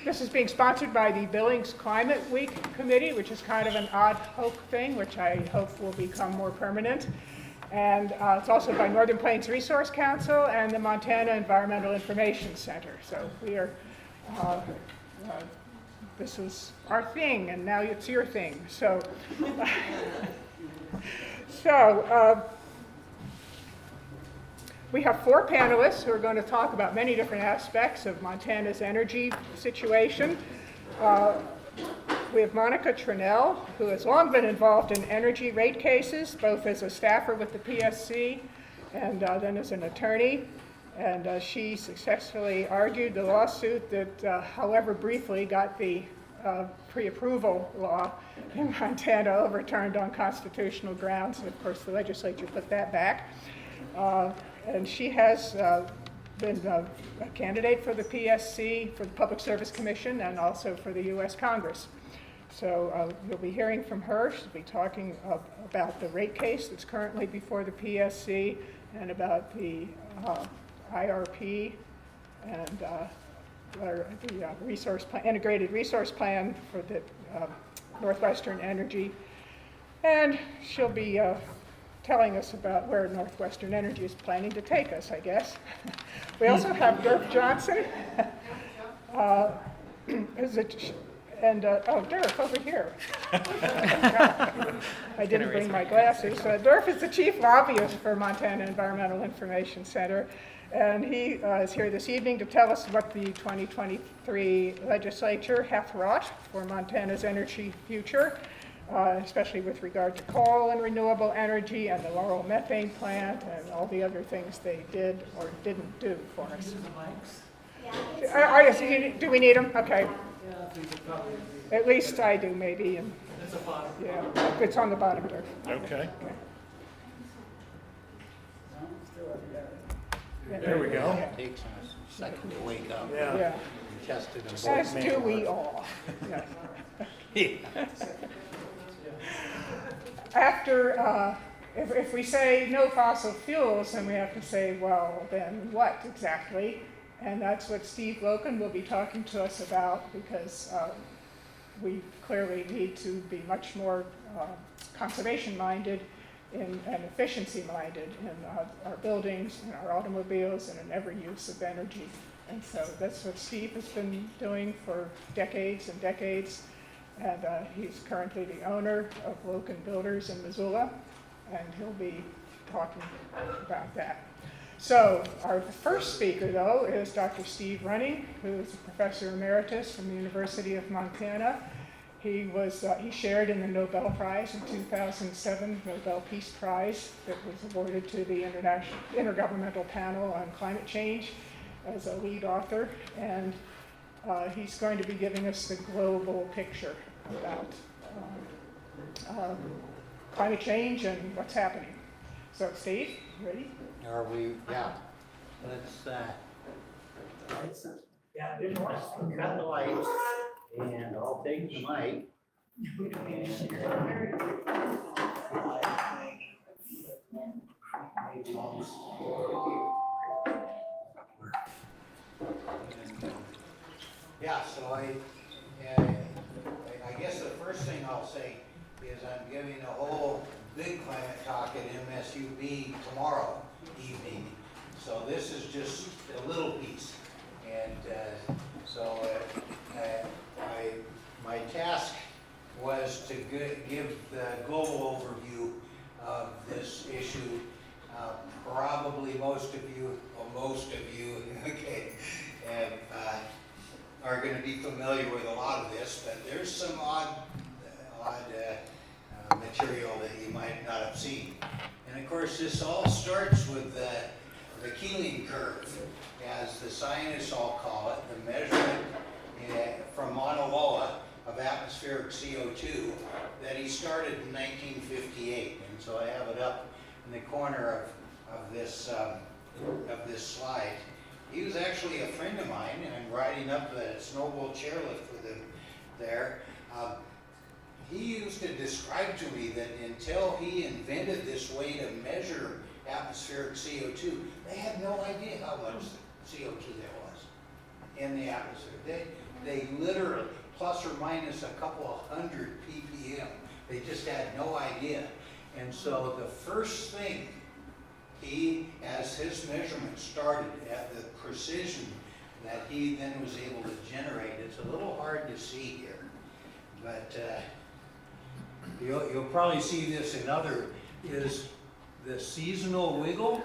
This is being sponsored by the Billings Climate Week Committee, which is kind of an ad hoc thing, which I hope will become more permanent. And it's also by Northern Plains Resource Council and the Montana Environmental Information Center. So we are, this is our thing, and now it's your thing. So, we have 4 panelists who are going to talk about many different aspects of Montana's energy situation. We have Monica Tranel, who has long been involved in energy rate cases, both as a staffer with the PSC and then as an attorney. And she successfully argued the lawsuit that, however briefly, got the pre-approval law in Montana overturned on constitutional grounds. And of course, the legislature put that back. And she has been a candidate for the PSC, for the Public Service Commission, and also for the U.S. Congress. So you'll be hearing from her. She'll be talking about the rate case that's currently before the PSC and about the IRP and the integrated resource plan for the Northwestern Energy. And she'll be telling us about where Northwestern Energy is planning to take us, I guess. We also have Derf Johnson. Derf, over here. I didn't bring my glasses. Derf is the chief lobbyist for Montana Environmental Information Center, and he is here this evening to tell us what the 2023 legislature hath wrought for Montana's energy future, especially with regard to coal and renewable energy and the Laurel methane plant and all the other things they did or didn't do for us. Do we need them? Okay. At least I do, maybe. And it's a bottom. Yeah, it's on the bottom there. Okay. There we go. It takes a second to wake up. Yeah. Tested them both. As do we all. Yeah. After, if we say no fossil fuels, then we have to say, well, then what exactly? And that's what Steve Loken will be talking to us about, because we clearly need to be much more conservation-minded and efficiency-minded in our buildings, in our automobiles, and in every use of energy. And so that's what Steve has been doing for decades and decades. And he's currently the owner of Loken Builders in Missoula, and he'll be talking about that. So our first speaker, though, is Dr. Steve Running, who is a professor emeritus from the University of Montana. He shared in the Nobel Prize in 2007, Nobel Peace Prize, that was awarded to the Intergovernmental Panel on Climate Change as a lead author. And he's going to be giving us the global picture about climate change and what's happening. So, Steve, you ready? Are we? Yeah. Let's cut the lights, and I'll take the mic. Yeah, so I guess the first thing I'll say is I'm giving a whole big climate talk at MSUB tomorrow evening. So this is just a little piece. And my task was to give the global overview of this issue. Probably most of you, okay, are going to be familiar with a lot of this, but there's some odd material that you might not have seen. And of course, this all starts with the Keeling curve, as the scientists all call it, the measurement from Mauna Loa of atmospheric CO2 that he started in 1958. And so I have it up in the corner of this slide. He was actually a friend of mine, and I'm riding up the snowball chairlift with him there. He used to describe to me that until he invented this way to measure atmospheric CO2, they had no idea how much CO2 there was in the atmosphere. they literally, plus or minus a couple of hundred ppm, they just had no idea. And so the first thing he, as his measurements started at the precision that he then was able to generate, it's a little hard to see here, but you'll probably see this in other, is the seasonal wiggle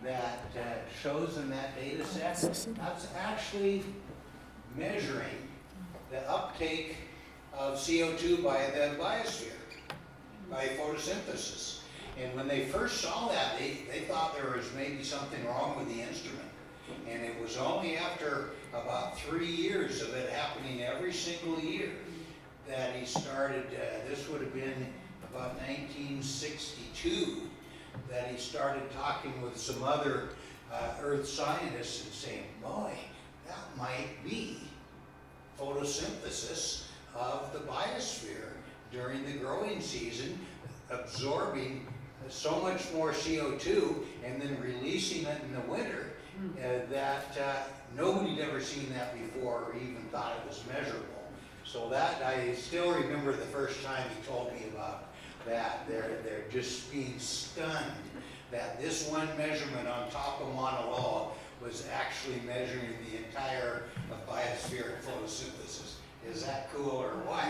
that shows in that data set. That's actually measuring the uptake of CO2 by the biosphere, by photosynthesis. And when they first saw that, they thought there was maybe something wrong with the instrument. And it was only after about 3 years of it happening every single year that he started, this would have been about 1962, that he started talking with some other earth scientists and saying, boy, that might be photosynthesis of the biosphere during the growing season, absorbing so much more CO2 and then releasing it in the winter that nobody'd ever seen that before or even thought it was measurable. So that, I still remember the first time he told me about that. They're just being stunned that this one measurement on top of Mauna Loa was actually measuring the entire biospheric photosynthesis. Is that cool or what?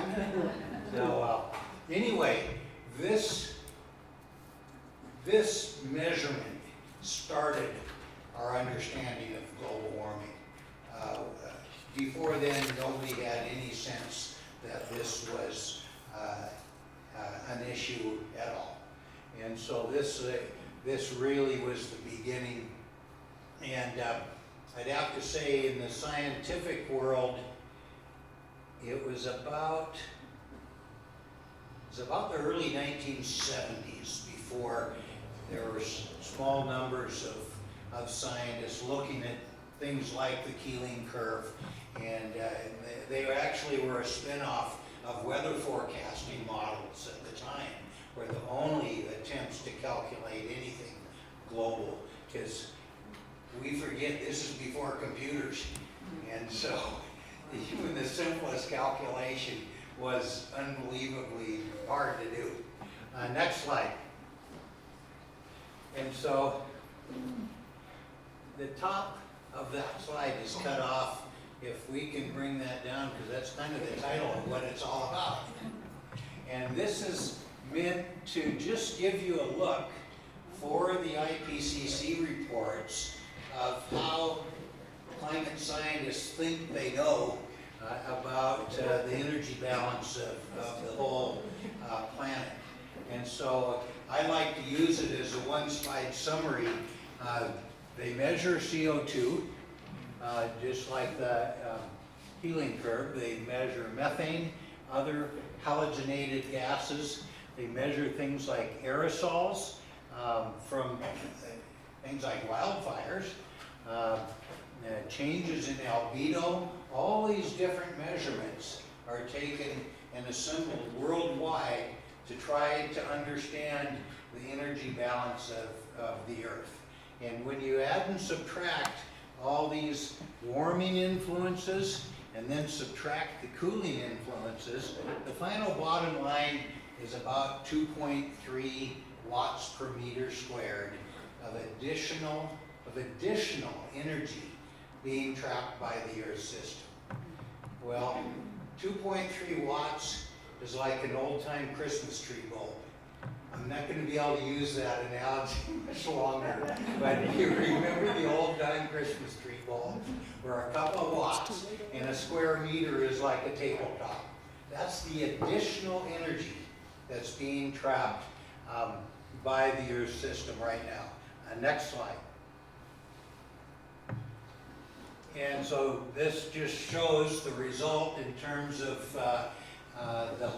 So anyway, this measurement started our understanding of global warming. Before then, nobody had any sense that this was an issue at all. And so this really was the beginning. And I'd have to say in the scientific world, it was about the early 1970s before there were small numbers of scientists looking at things like the Keeling curve, and they actually were a spin-off of weather forecasting models at the time, were the only attempts to calculate anything global, because we forget this is before computers, and so even the simplest calculation was unbelievably hard to do. Next slide. And so the top of that slide is cut off. If we can bring that down, because that's kind of the title of what it's all about. And this is meant to just give you a look for the IPCC reports of how climate scientists think they know about the energy balance of the whole planet. And so I like to use it as a one-slide summary. They measure CO2, just like the Keeling curve. They measure methane, other halogenated gases. They measure things like aerosols from things like wildfires, changes in albedo. All these different measurements are taken and assembled worldwide to try to understand the energy balance of the Earth. And when you add and subtract all these warming influences and then subtract the cooling influences, the final bottom line is about 2.3 watts per meter squared of additional energy being trapped by the Earth system. Well, 2.3 watts is like an old-time Christmas tree bulb. I'm not going to be able to use that analogy much longer, but you remember the old-time Christmas tree bulb, where a couple of watts and a square meter is like a tabletop. That's the additional energy that's being trapped by the Earth system right now. Next slide. And so this just shows the result in terms of the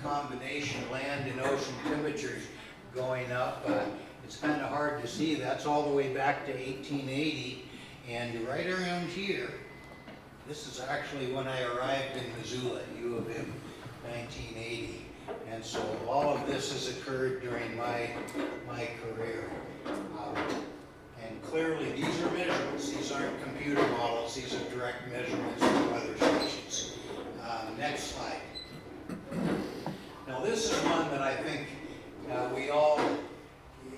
combination land and ocean temperatures going up. It's kind of hard to see. That's all the way back to 1880. And right around here, this is actually when I arrived in Missoula, U of M, 1980. And so all of this has occurred during my career. And clearly these are measurements. These aren't computer models. These are direct measurements of the weather Next slide. Now this is one that I think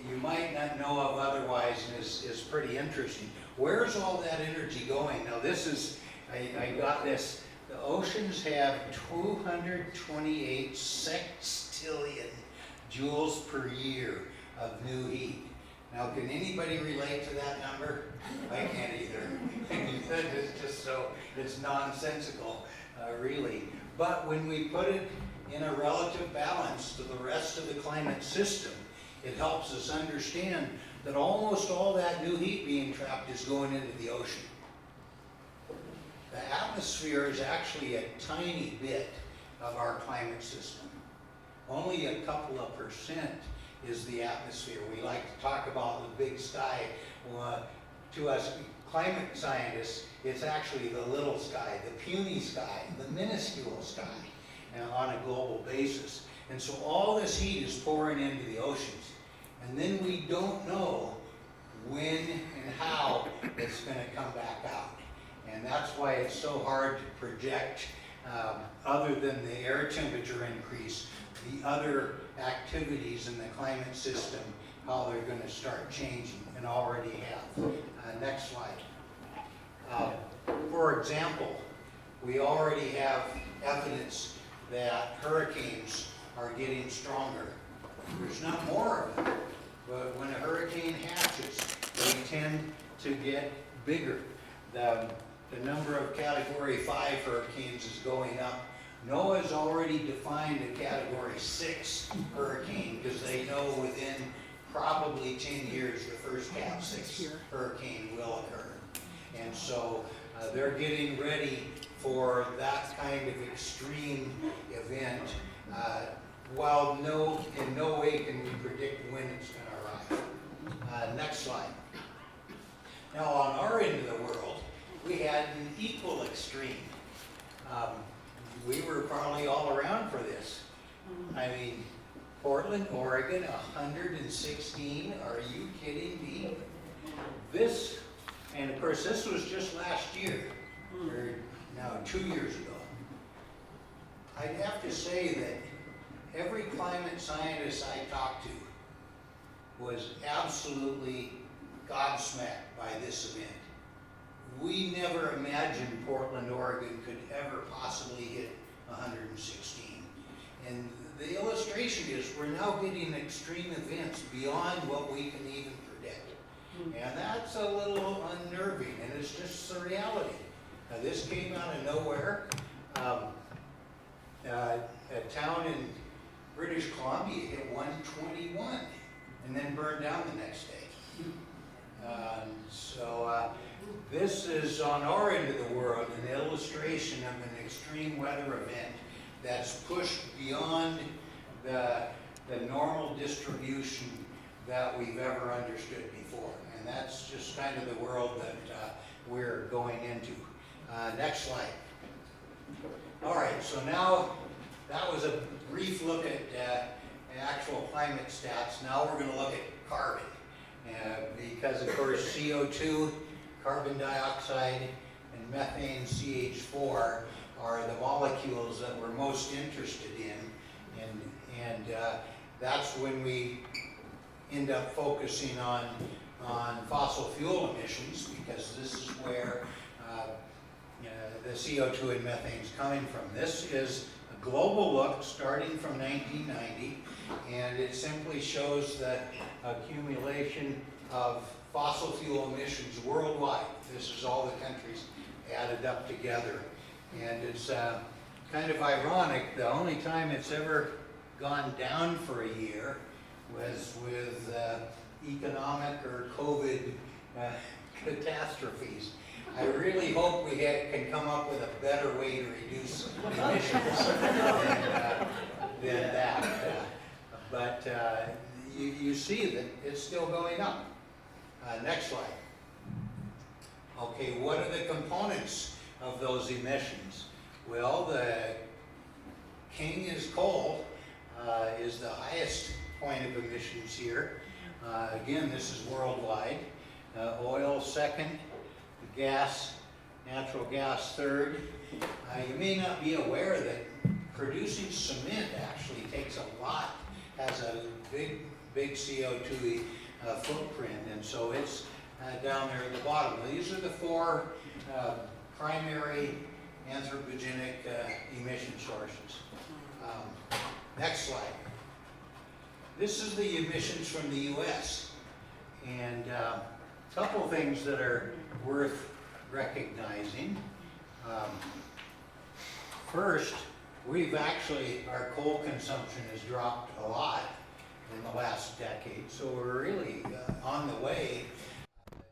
you might not know of otherwise, and is pretty interesting. Where's all that energy going? Now this is, I got this, the oceans have 228 sextillion joules per year of new heat. Now, can anybody relate to that number? I can't either. It's just so, it's nonsensical, really. But when we put it in a relative balance to the rest of the climate system, it helps us understand that almost all that new heat being trapped is going into the ocean. The atmosphere is actually a tiny bit of our climate system. Only a couple of percent is the atmosphere. We like to talk about the big sky. To us climate scientists, it's actually the little sky, the puny sky, the minuscule sky on a global basis. And so all this heat is pouring into the oceans. And then we don't know when and how it's going to come back out. And that's why it's so hard to project, other than the air temperature increase, the other activities in the climate system, how they're going to start changing, and already have. Next slide. For example, we already have evidence that hurricanes are getting stronger. There's not more of them, but when a hurricane hatches, they tend to get bigger. The number of Category 5 hurricanes is going up. NOAA's already defined a Category 6 hurricane because they know within probably 10 years the first Cat 6 hurricane will occur. And so they're getting ready for that kind of extreme event, while in no way can we predict when it's going to arrive. Next slide. Now on our end of the world, we had an equal extreme. We were probably all around for this. I mean, Portland, Oregon, 116, are you kidding me? This, and of course this was just last year, or now 2 years ago. I'd have to say that every climate scientist I talked to was absolutely gobsmacked by this event. We never imagined Portland, Oregon could ever possibly hit 116. And the illustration is we're now getting extreme events beyond what we can even predict. And that's a little unnerving, and it's just the reality. Now, this came out of nowhere. A town in British Columbia hit 121 and then burned down the next day. This is on our end of the world an illustration of an extreme weather event that's pushed beyond the normal distribution that we've ever understood before. And that's just kind of the world that we're going into. Next slide. All right, so now that was a brief look at actual climate stats. Now we're going to look at carbon. Because of course CO2, carbon dioxide, and methane CH4 are the molecules that we're most interested in, and that's when we end up focusing on fossil fuel emissions, because this is where the CO2 and methane is coming from. This is a global look starting from 1990, and it simply shows the accumulation of fossil fuel emissions worldwide. This is all the countries added up together. And it's kind of ironic, the only time it's ever gone down for a year was with economic or COVID catastrophes. I really hope we can come up with a better way to reduce emissions than that. But you see that it's still going up. Next slide. Okay, what are the components of those emissions? Well, the king is coal, is the highest point of emissions here. Again, this is worldwide. Oil second, gas, natural gas third. You may not be aware that producing cement actually takes a lot, has a big CO2 footprint, and so it's down there at the bottom. These are the four primary anthropogenic emission sources. Next slide. This is the emissions from the U.S. and a couple things that are worth recognizing. First, our coal consumption has dropped a lot in the last decade, so we're really on the way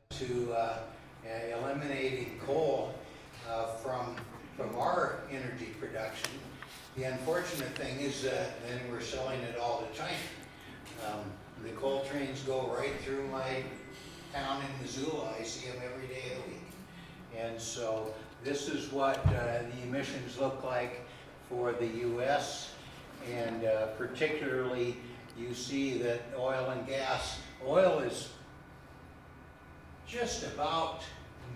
to eliminating coal from our energy production. The unfortunate thing is that then we're selling it all to China. The coal trains go right through my town in Missoula. I see them every day of the week. And so this is what the emissions look like for the U.S. and particularly you see that oil and gas, oil is just about,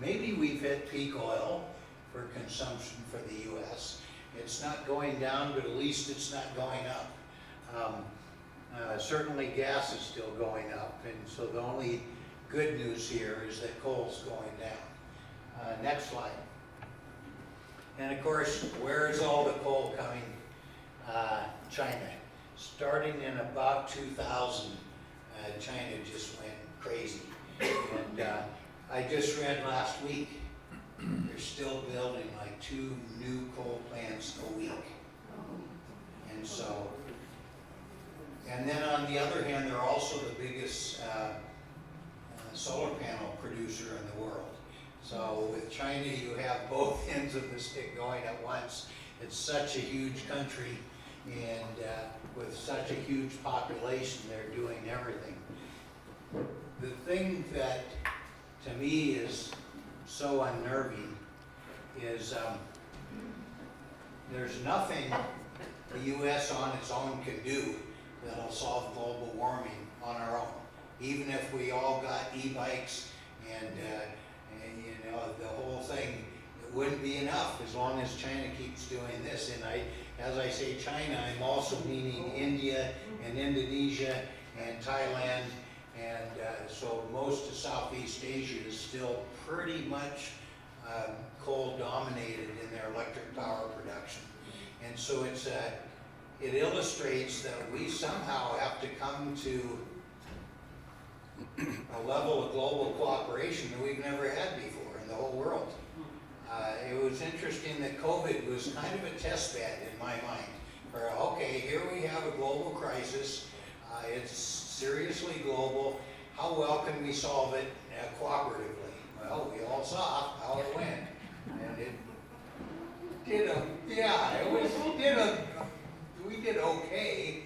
maybe we've hit peak oil for consumption for the U.S. It's not going down, but at least it's not going up. Certainly gas is still going up, and so the only good news here is that coal's going down. Next slide. And of course, where is all the coal coming? China. Starting in about 2000, China just went crazy. And I just read last week, they're still building like 2 new coal plants a week. And so, and then on the other hand, they're also the biggest solar panel producer in the world. So with China, you have both ends of the stick going at once. It's such a huge country, and with such a huge population, they're doing everything. The thing that to me is so unnerving is there's nothing the U.S. on its own can do that'll solve global warming on our own. Even if we all got e-bikes and you know, the whole thing, it wouldn't be enough as long as China keeps doing this. And as I say China, I'm also meaning India and Indonesia and Thailand. And so most of Southeast Asia is still pretty much coal dominated in their electric power production. And so it illustrates that we somehow have to come to a level of global cooperation that we've never had before in the whole world. It was interesting that COVID was kind of a test bed in my mind. Where, okay, here we have a global crisis. It's seriously global. How well can we solve it cooperatively? Well, we all saw how it went. And it we did okay.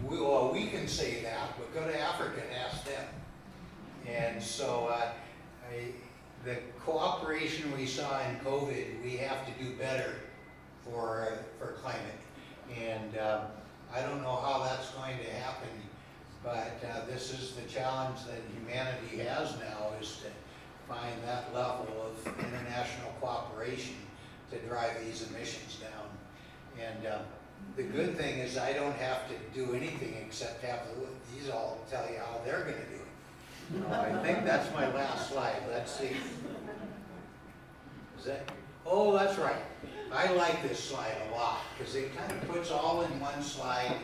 We can say that, but go to Africa and ask them. And so the cooperation we saw in COVID, we have to do better for climate. And I don't know how that's going to happen, but this is the challenge that humanity has now, is to find that level of international cooperation to drive these emissions down. And the good thing is I don't have to do anything except have these all tell you how they're going to do it. I think that's my last slide. Let's see. Is that? Oh, that's right. I like this slide a lot because it kind of puts all in one slide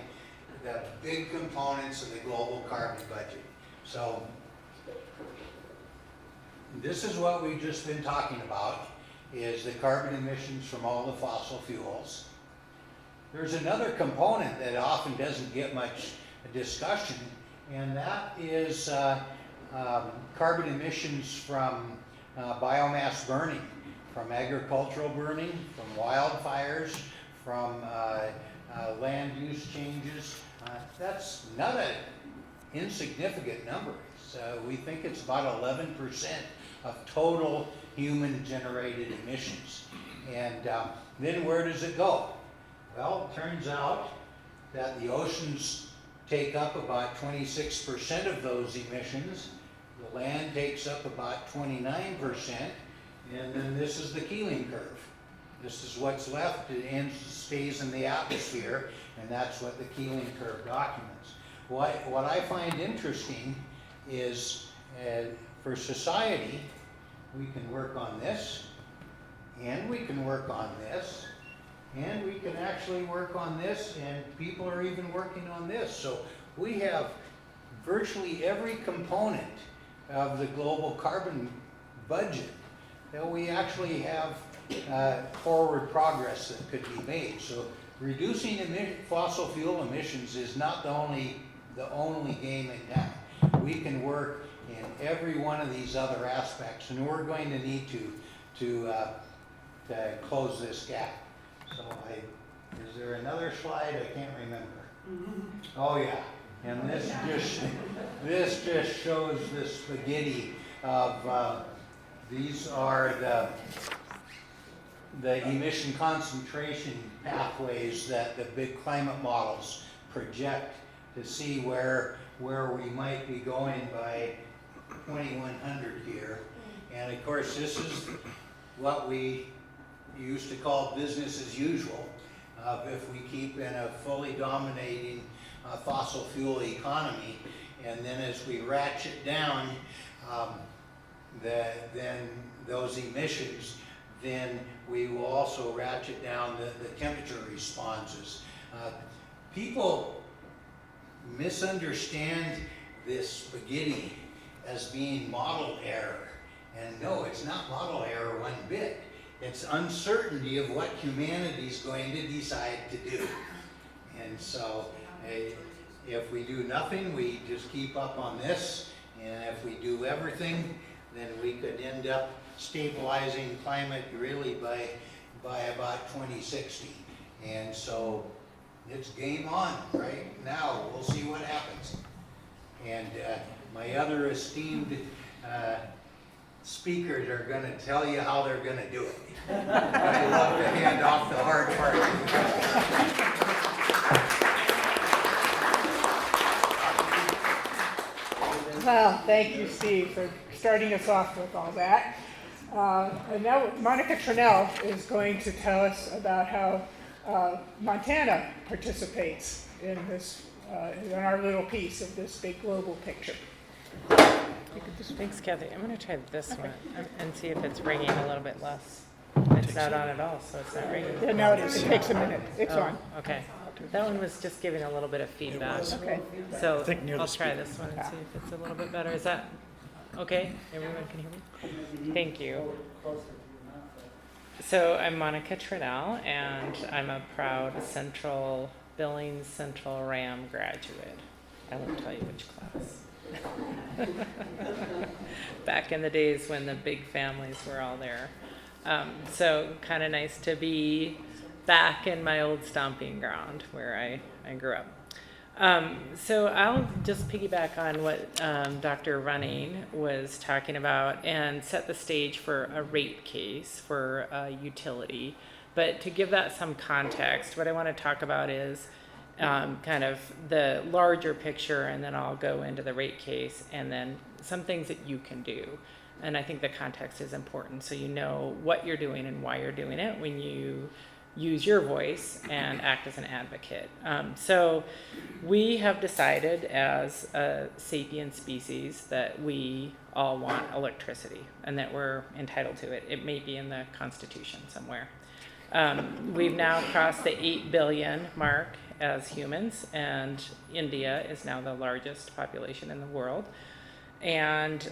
the big components of the global carbon budget. So this is what we've just been talking about, is the carbon emissions from all the fossil fuels. There's another component that often doesn't get much discussion, and that is carbon emissions from biomass burning, from agricultural burning, from wildfires, from land use changes. That's not an insignificant number. So we think it's about 11% of total human-generated emissions. And then where does it go? Well, it turns out that the oceans take up about 26% of those emissions. The land takes up about 29%, And then this is the Keeling curve. This is what's left. It stays in the atmosphere, and that's what the Keeling curve documents. What I find interesting is for society, we can work on this, and we can work on this, and we can actually work on this, and people are even working on this. So we have virtually every component of the global carbon budget that we actually have forward progress that could be made. So reducing fossil fuel emissions is not the only game in town. We can work in every one of these other aspects, and we're going to need to close this gap. So is there another slide? I can't remember. Oh yeah, and this just shows the spaghetti of these are the emission concentration pathways that the big climate models project to see where we might be going by 2100 here. And of course, this is what we used to call business as usual. If we keep in a fully dominating fossil fuel economy, and then as we ratchet down then those emissions, then we will also ratchet down the temperature responses. People misunderstand this spaghetti as being model error. And no, it's not model error one bit. It's uncertainty of what humanity is going to decide to do. And so if we do nothing, we just keep up on this. And if we do everything, then we could end up stabilizing climate really by about 2060. And so it's game on right now. We'll see what happens. And my other esteemed speakers are going to tell you how they're going to do it. I love to hand off the hard part. Well, thank you, Steve, for starting us off with all that. And now Monica Tranel is going to tell us about how Montana participates in this, in our little piece of this big global picture. Thanks, Kathy. I'm going to try this one and see if it's ringing a little bit less. It's not on at all, so it's not ringing. Yeah, no, it is. It takes a minute. It's on. Okay. That one was just giving a little bit of feedback. Okay. So I'll try this one and see if it's a little bit better. Is that okay? Everyone can hear me? Thank you. So I'm Monica Tranel, and I'm a proud Billings Central RAM graduate. I won't tell you which class. Back in the days when the big families were all there. So kind of nice to be back in my old stomping ground where I grew up. So I'll just piggyback on what Dr. Running was talking about and set the stage for a rate case for a utility. But to give that some context, what I want to talk about is kind of the larger picture, and then I'll go into the rate case, and then some things that you can do. And I think the context is important, so you know what you're doing and why you're doing it when you use your voice and act as an advocate. So we have decided as a sapient species that we all want electricity and that we're entitled to it. It may be in the Constitution somewhere. We've now crossed the 8 billion mark as humans, and India is now the largest population in the world. And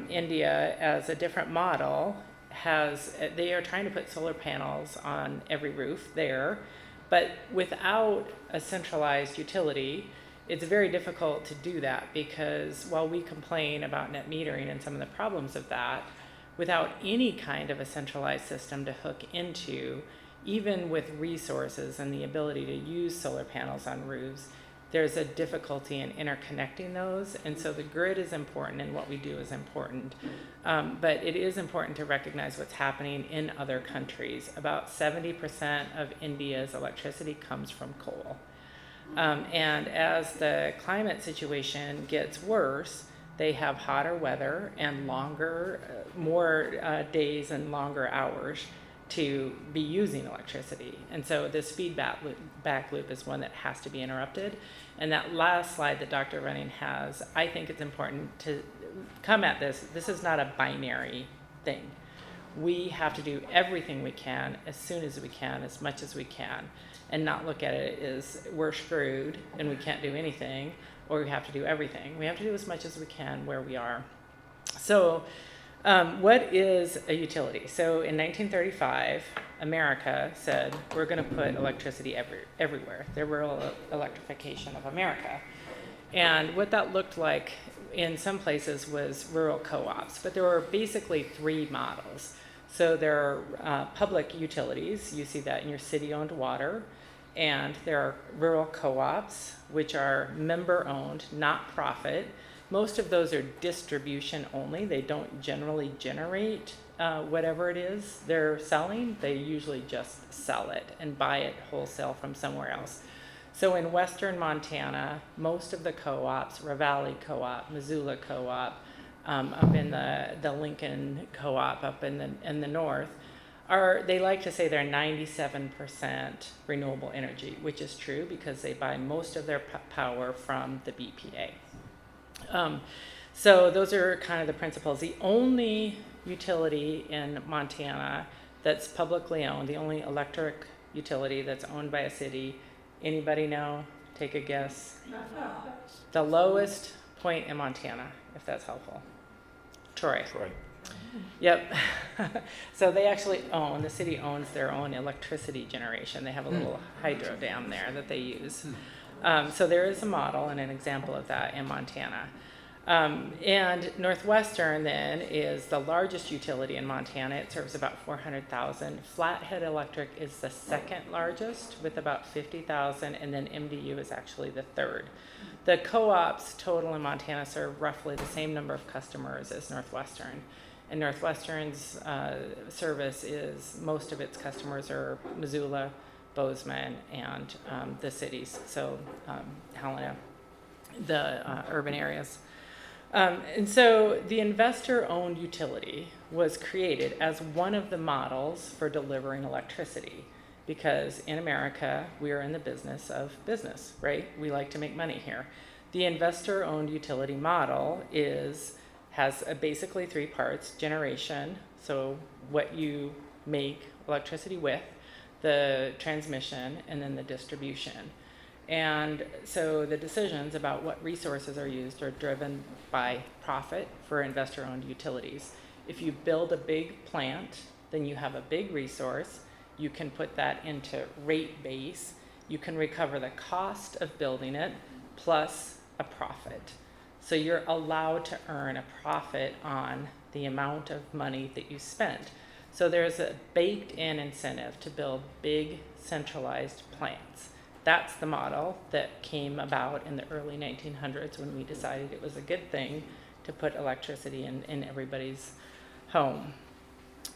India, as a different model, they are trying to put solar panels on every roof there, but without a centralized utility, it's very difficult to do that, because while we complain about net metering and some of the problems of that, without any kind of a centralized system to hook into, even with resources and the ability to use solar panels on roofs, there's a difficulty in interconnecting those. And so the grid is important and what we do is important. But it is important to recognize what's happening in other countries. About 70% of India's electricity comes from coal. And as the climate situation gets worse, they have hotter weather and longer, more days and longer hours to be using electricity. And so this feedback loop is one that has to be interrupted. And that last slide that Dr. Running has, I think it's important to come at this. This is not a binary thing. We have to do everything we can as soon as we can, as much as we can, and not look at it as we're screwed and we can't do anything, or we have to do everything. We have to do as much as we can where we are. So what is a utility? So in 1935, America said, we're going to put electricity everywhere, the rural electrification of America. And what that looked like in some places was rural co-ops, but there were basically three models. So there are public utilities, you see that in your city-owned water, and there are rural co-ops, which are member-owned, not profit. Most of those are distribution only. They don't generally generate whatever it is they're selling. They usually just sell it and buy it wholesale from somewhere else. So in western Montana, most of the co-ops, Ravalli Co-op, Missoula Co-op, up in the Lincoln Co-op up in the north, they like to say they're 97% renewable energy, which is true because they buy most of their power from the BPA. So those are kind of the principles. The only utility in Montana that's publicly owned, the only electric utility that's owned by a city, anybody know? Take a guess. The lowest point in Montana, if that's helpful. Troy. Yep. So they actually the city owns their own electricity generation. They have a little hydro dam there that they use. So there is a model and an example of that in Montana. And Northwestern then is the largest utility in Montana. It serves about 400,000. Flathead Electric is the second largest with about 50,000, and then MDU is actually the third. The co-ops total in Montana serve roughly the same number of customers as Northwestern. And Northwestern's service is, most of its customers are Missoula, Bozeman, and the cities, so Helena, the urban areas. And so the investor-owned utility was created as one of the models for delivering electricity, because in America, we are in the business of business, right? We like to make money here. The investor-owned utility model has basically three parts: generation, so what you make electricity with, the transmission, and then the distribution. And so the decisions about what resources are used are driven by profit for investor-owned utilities. If you build a big plant, then you have a big resource. You can put that into rate base. You can recover the cost of building it plus a profit. So you're allowed to earn a profit on the amount of money that you spent. So there's a baked-in incentive to build big centralized plants. That's the model that came about in the early 1900s when we decided it was a good thing to put electricity in everybody's home.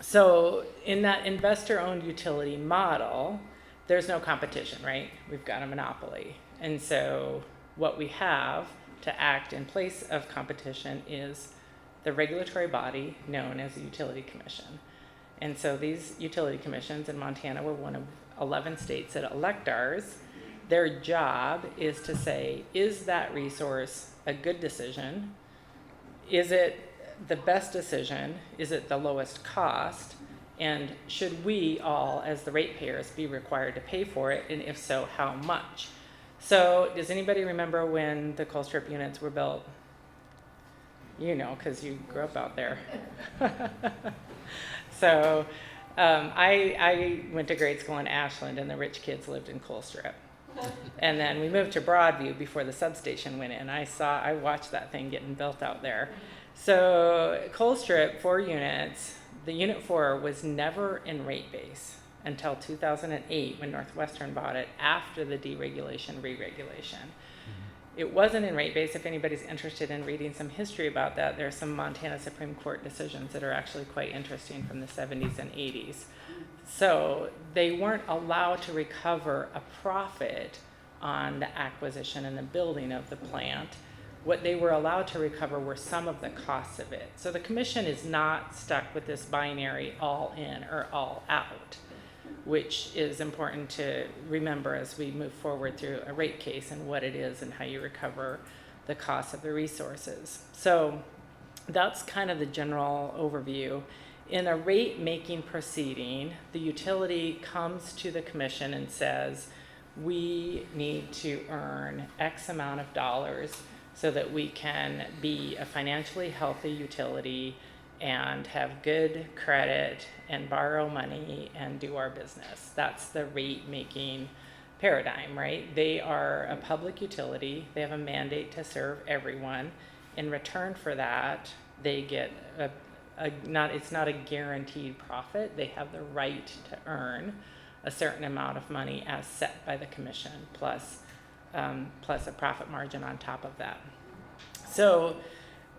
So in that investor-owned utility model, there's no competition, right? We've got a monopoly. And so what we have to act in place of competition is the regulatory body known as the Utility Commission. And so these utility commissions in Montana were one of 11 states that elect ours. Their job is to say, is that resource a good decision? Is it the best decision? Is it the lowest cost? And should we all, as the ratepayers, be required to pay for it? And if so, how much? So does anybody remember when the Colstrip units were built? You know, because you grew up out there. So I went to grade school in Ashland, and the rich kids lived in Colstrip. And then we moved to Broadview before the substation went in. I watched that thing getting built out there. So Colstrip, 4 units, the unit 4 was never in rate base until 2008 when Northwestern bought it after the deregulation, re-regulation. It wasn't in rate base. If anybody's interested in reading some history about that, there are some Montana Supreme Court decisions that are actually quite interesting from the 70s and 80s. So they weren't allowed to recover a profit on the acquisition and the building of the plant What they were allowed to recover were some of the costs of it. So the commission is not stuck with this binary all in or all out, which is important to remember as we move forward through a rate case and what it is and how you recover the cost of the resources. So that's kind of the general overview. In a rate making proceeding, the utility comes to the commission and says, we need to earn X amount of dollars so that we can be a financially healthy utility and have good credit and borrow money and do our business. That's the rate making paradigm, right? They are a public utility. They have a mandate to serve everyone. In return for that, they get it's not a guaranteed profit. They have the right to earn a certain amount of money as set by the commission, plus a profit margin on top of that. So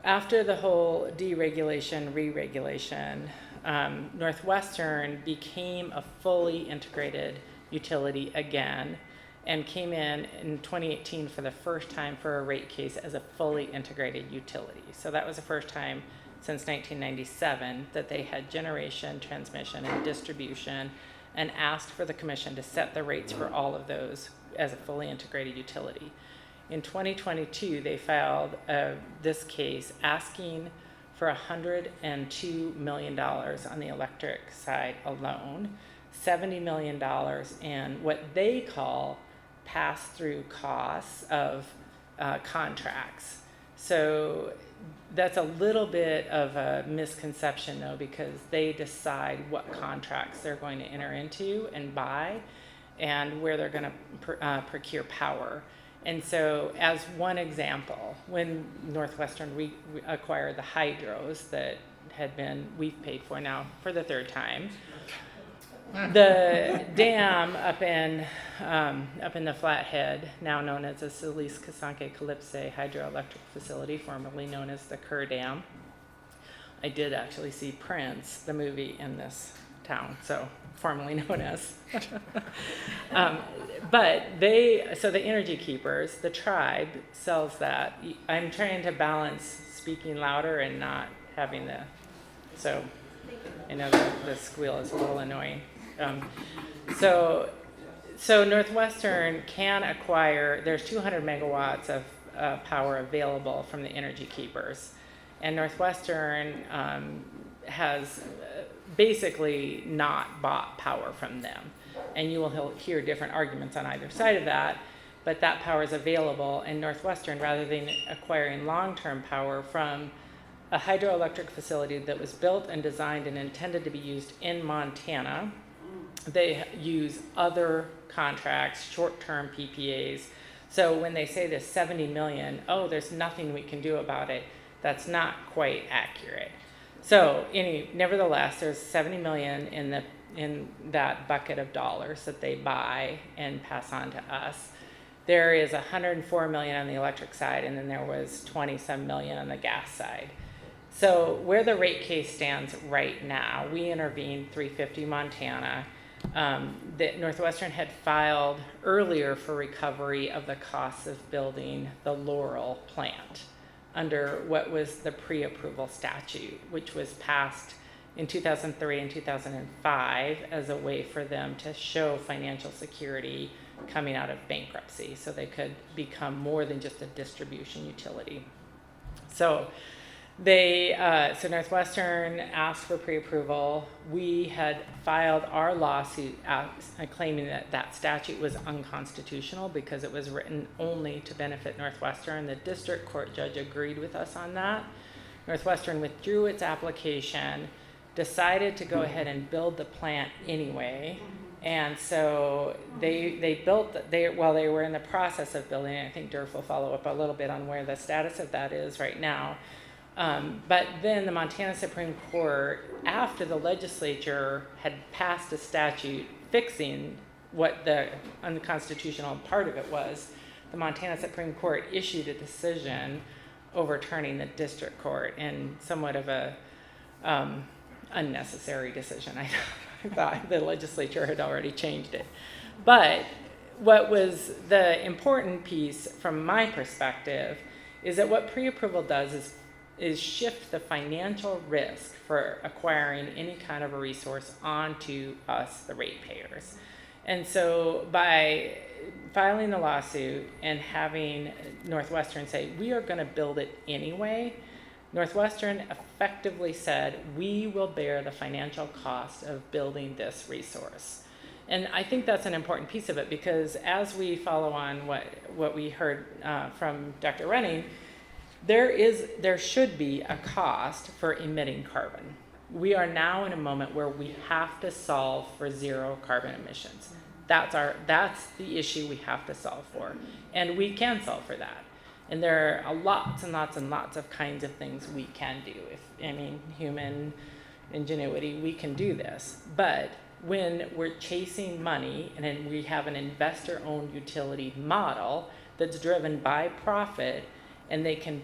after the whole deregulation, re-regulation, Northwestern became a fully integrated utility again and came in 2018 for the first time for a rate case as a fully integrated utility. So that was the first time since 1997 that they had generation, transmission, and distribution, and asked for the commission to set the rates for all of those as a fully integrated utility. In 2022, they filed this case asking for $102 million on the electric side alone, $70 million in what they call pass-through costs of contracts. So that's a little bit of a misconception, though, because they decide what contracts they're going to enter into and buy and where they're going to procure power. And so as one example, when Northwestern acquired the hydros that we've paid for now for the third time, the dam up in the Flathead, now known as the Solis Casanque Calypse Hydroelectric Facility, formerly known as the Kerr Dam. I did actually see Prince, the movie, in this town, so formerly known as. But so the Energy Keepers, the tribe, sells that. I'm trying to balance speaking louder and not having so I know the squeal is a little annoying. So Northwestern can acquire, there's 200 megawatts of power available from the Energy Keepers. And Northwestern has basically not bought power from them. And you will hear different arguments on either side of that, but that power is available. And Northwestern, rather than acquiring long-term power from a hydroelectric facility that was built and designed and intended to be used in Montana, they use other contracts, short-term PPAs. So when they say there's 70 million, there's nothing we can do about it, that's not quite accurate. So nevertheless, there's 70 million in that bucket of dollars that they buy and pass on to us. There is 104 million on the electric side, and then there was 27 million on the gas side. So where the rate case stands right now, we intervened 350 Montana. That Northwestern had filed earlier for recovery of the costs of building the Laurel plant under what was the pre-approval statute, which was passed in 2003 and 2005 as a way for them to show financial security coming out of bankruptcy, so they could become more than just a distribution utility. So so Northwestern asked for pre-approval. We had filed our lawsuit claiming that statute was unconstitutional because it was written only to benefit Northwestern. The district court judge agreed with us on that. Northwestern withdrew its application, decided to go ahead and build the plant anyway. And so they built, while they were in the process of building it, I think Derf will follow up a little bit on where the status of that is right now. But then the Montana Supreme Court, after the legislature had passed a statute fixing what the unconstitutional part of it was, the Montana Supreme Court issued a decision overturning the district court in somewhat of a unnecessary decision. I thought the legislature had already changed it. But what was the important piece from my perspective is that what pre-approval does is shift the financial risk for acquiring any kind of a resource onto us, the ratepayers. And so by filing the lawsuit and having Northwestern say, we are going to build it anyway, Northwestern effectively said, we will bear the financial cost of building this resource. And I think that's an important piece of it, because as we follow on what we heard from Dr. Renning, there should be a cost for emitting carbon. We are now in a moment where we have to solve for zero carbon emissions. That's the issue we have to solve for, and we can solve for that. And there are lots and lots and lots of kinds of things we can do. Human ingenuity, we can do this. But when we're chasing money and then we have an investor-owned utility model that's driven by profit, and they can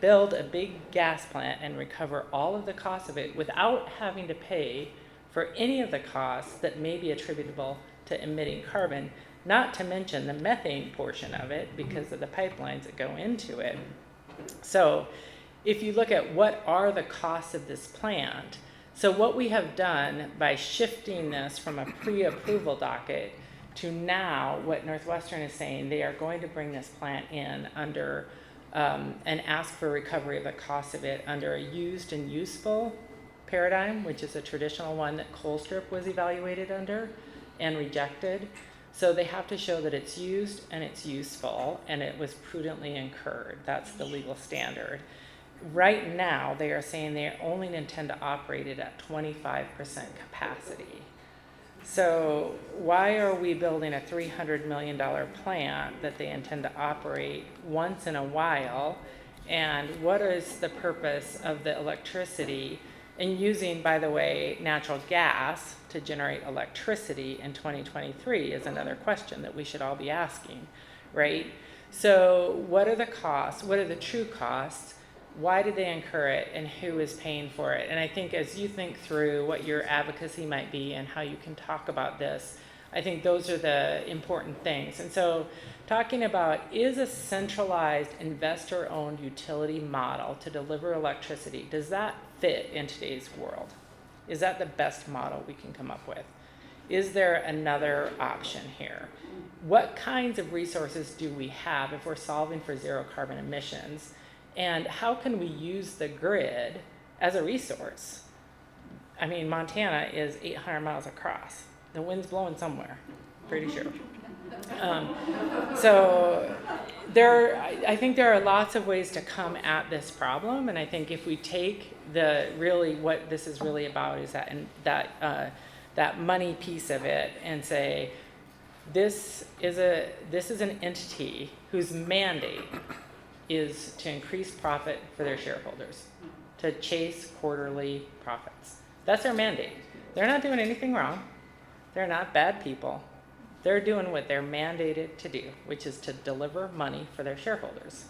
build a big gas plant and recover all of the costs of it without having to pay for any of the costs that may be attributable to emitting carbon, not to mention the methane portion of it because of the pipelines that go into it. So if you look at what are the costs of this plant, so what we have done by shifting this from a pre-approval docket to now what Northwestern is saying, they are going to bring this plant in under and ask for recovery of the cost of it under a used and useful paradigm, which is a traditional one that Colstrip was evaluated under and rejected. So they have to show that it's used and it's useful and it was prudently incurred. That's the legal standard. Right now, they are saying they only intend to operate it at 25% capacity. So why are we building a $300 million plant that they intend to operate once in a while? And what is the purpose of the electricity? And using, by the way, natural gas to generate electricity in 2023 is another question that we should all be asking, right? So what are the costs? What are the true costs? Why did they incur it, and who is paying for it? And I think as you think through what your advocacy might be and how you can talk about this, I think those are the important things. And so talking about, is a centralized investor-owned utility model to deliver electricity, does that fit in today's world? Is that the best model we can come up with? Is there another option here? What kinds of resources do we have if we're solving for zero carbon emissions? And how can we use the grid as a resource? I mean, Montana is 800 miles across. The wind's blowing somewhere, pretty sure. So I think there are lots of ways to come at this problem, and I think if we take what this is really about is that money piece of it and say, this is an entity whose mandate is to increase profit for their shareholders, to chase quarterly profits. That's their mandate. They're not doing anything wrong. They're not bad people. They're doing what they're mandated to do, which is to deliver money for their shareholders.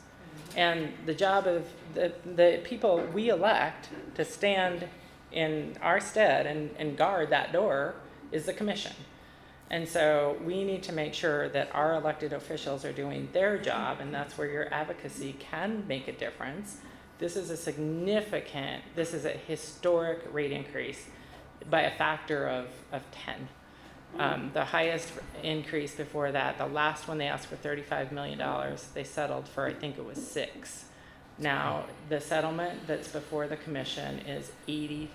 And the job of the people we elect to stand in our stead and guard that door is the commission. And so we need to make sure that our elected officials are doing their job, and that's where your advocacy can make a difference. This is a historic rate increase by a factor of 10. The highest increase before that, the last one they asked for $35 million, they settled for, I think it was $6 million. Now, the settlement that's before the commission is $82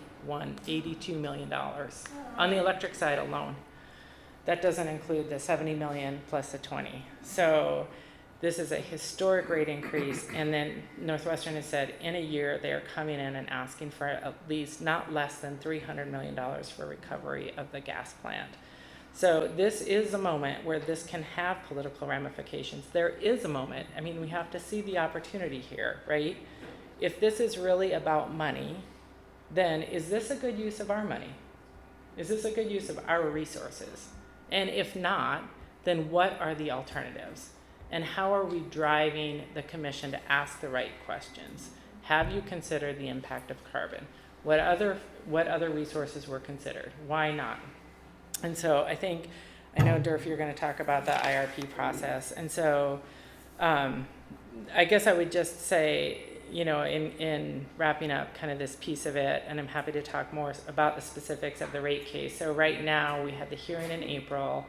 million on the electric side alone. That doesn't include the 70 million plus the 20. So this is a historic rate increase. And then Northwestern has said in a year they are coming in and asking for at least not less than $300 million for recovery of the gas plant. So this is a moment where this can have political ramifications. There is a moment. I mean, we have to see the opportunity here, right? If this is really about money, then is this a good use of our money? Is this a good use of our resources? And if not, then what are the alternatives? And how are we driving the commission to ask the right questions? Have you considered the impact of carbon? What other resources were considered? Why not? And so I know, Derf, you're going to talk about the IRP process. And so I guess I would just say, in wrapping up kind of this piece of it, and I'm happy to talk more about the specifics of the rate case. So right now, we had the hearing in April.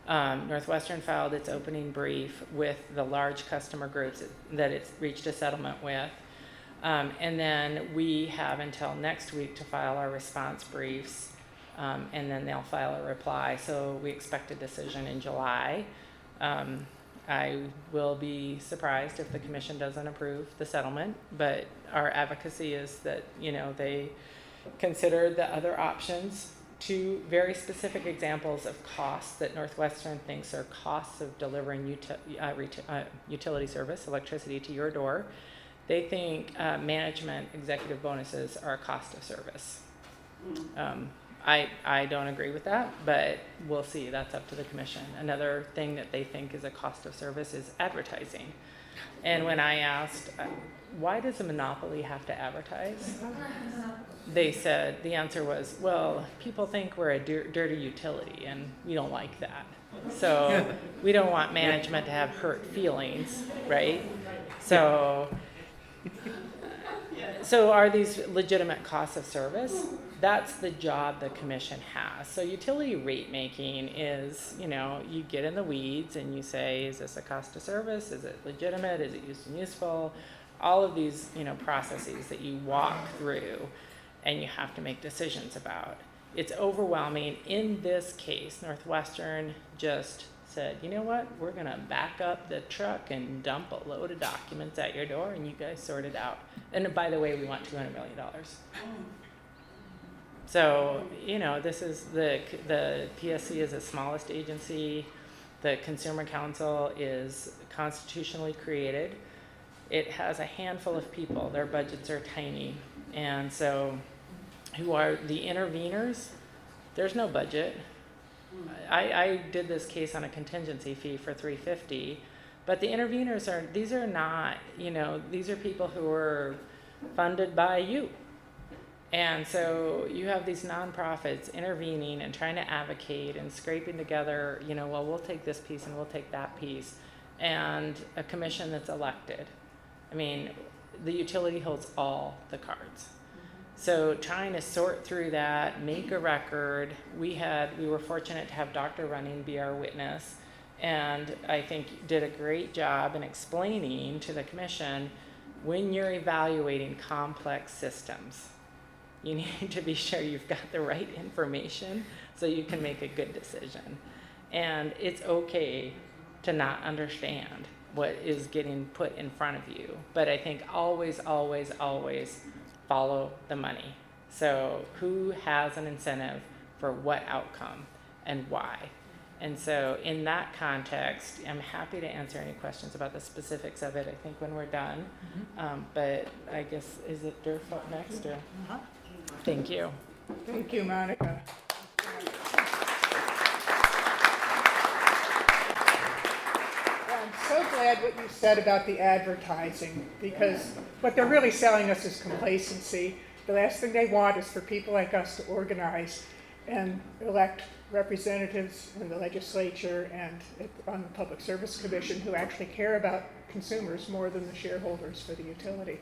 Northwestern filed its opening brief with the large customer groups that it's reached a settlement with. And then we have until next week to file our response briefs, and then they'll file a reply. So we expect a decision in July. I will be surprised if the commission doesn't approve the settlement, but our advocacy is that, they consider the other options. Two very specific examples of costs that Northwestern thinks are costs of delivering utility service, electricity to your door. They think management executive bonuses are a cost of service. I don't agree with that, but we'll see. That's up to the commission. Another thing that they think is a cost of service is advertising. And when I asked, why does a monopoly have to advertise? They said, the answer was, well, people think we're a dirty utility, and we don't like that. So we don't want management to have hurt feelings, right? So are these legitimate costs of service? That's the job the commission has. So utility rate making is, you get in the weeds and you say, is this a cost of service? Is it legitimate? Is it used and useful? All of these, processes that you walk through and you have to make decisions about. It's overwhelming. In this case, Northwestern just said, you know what? We're going to back up the truck and dump a load of documents at your door and you guys sort it out. And by the way, we want $200 million. So, this is the PSC is the smallest agency. The Consumer Council is constitutionally created. It has a handful of people. Their budgets are tiny. And so who are the interveners? There's no budget. I did this case on a contingency fee for $350, but the interveners these are not, these are people who are funded by you. And so you have these nonprofits intervening and trying to advocate and scraping together, well, we'll take this piece and we'll take that piece, and a commission that's elected. I mean, the utility holds all the cards. So trying to sort through that, make a record, we were fortunate to have Dr. Running be our witness, and I think did a great job in explaining to the commission, when you're evaluating complex systems, you need to be sure you've got the right information so you can make a good decision. And it's okay to not understand what is getting put in front of you. But I think always, always, always follow the money. So who has an incentive for what outcome and why? And so in that context, I'm happy to answer any questions about the specifics of it, I think, when we're done. But I guess, is it Derf up next? Or? Thank you. Thank you, Monica. I'm so glad what you said about the advertising, because what they're really selling us is complacency. The last thing they want is for people like us to organize and elect representatives in the legislature and on the Public Service Commission who actually care about consumers more than the shareholders for the utility.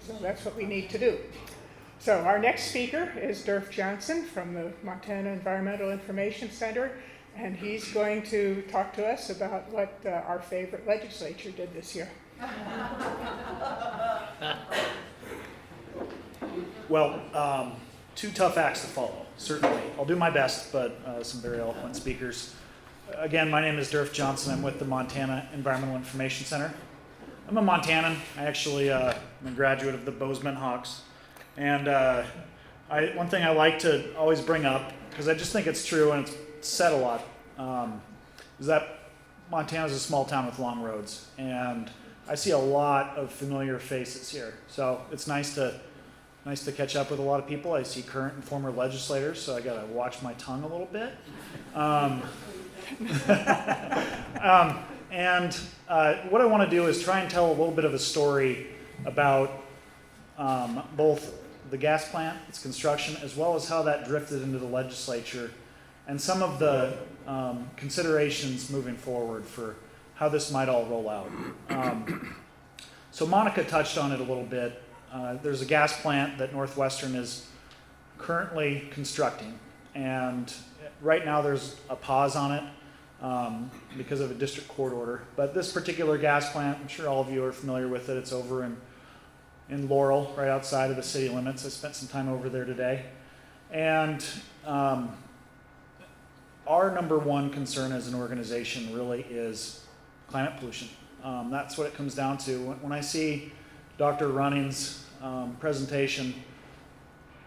So that's what we need to do. So our next speaker is Derf Johnson from the Montana Environmental Information Center, and he's going to talk to us about what our favorite legislature did this year. Well, two tough acts to follow, certainly. I'll do my best, but some very eloquent speakers. Again, my name is Derf Johnson. I'm with the Montana Environmental Information Center. I'm a Montanan. I actually am a graduate of the Bozeman Hawks. And one thing I like to always bring up, because I just think it's true and it's said a lot, is that Montana is a small town with long roads. And I see a lot of familiar faces here. So it's nice to catch up with a lot of people. I see current and former legislators, so I got to watch my tongue a little bit. And what I want to do is try and tell a little bit of a story about both the gas plant, its construction, as well as how that drifted into the legislature, and some of the considerations moving forward for how this might all roll out. So Monica touched on it a little bit. There's a gas plant that Northwestern is currently constructing, and right now there's a pause on it because of a district court order. But this particular gas plant, I'm sure all of you are familiar with it. It's over in Laurel, right outside of the city limits. I spent some time over there today. And our number one concern as an organization really is climate pollution. That's what it comes down to. When I see Dr. Running's presentation,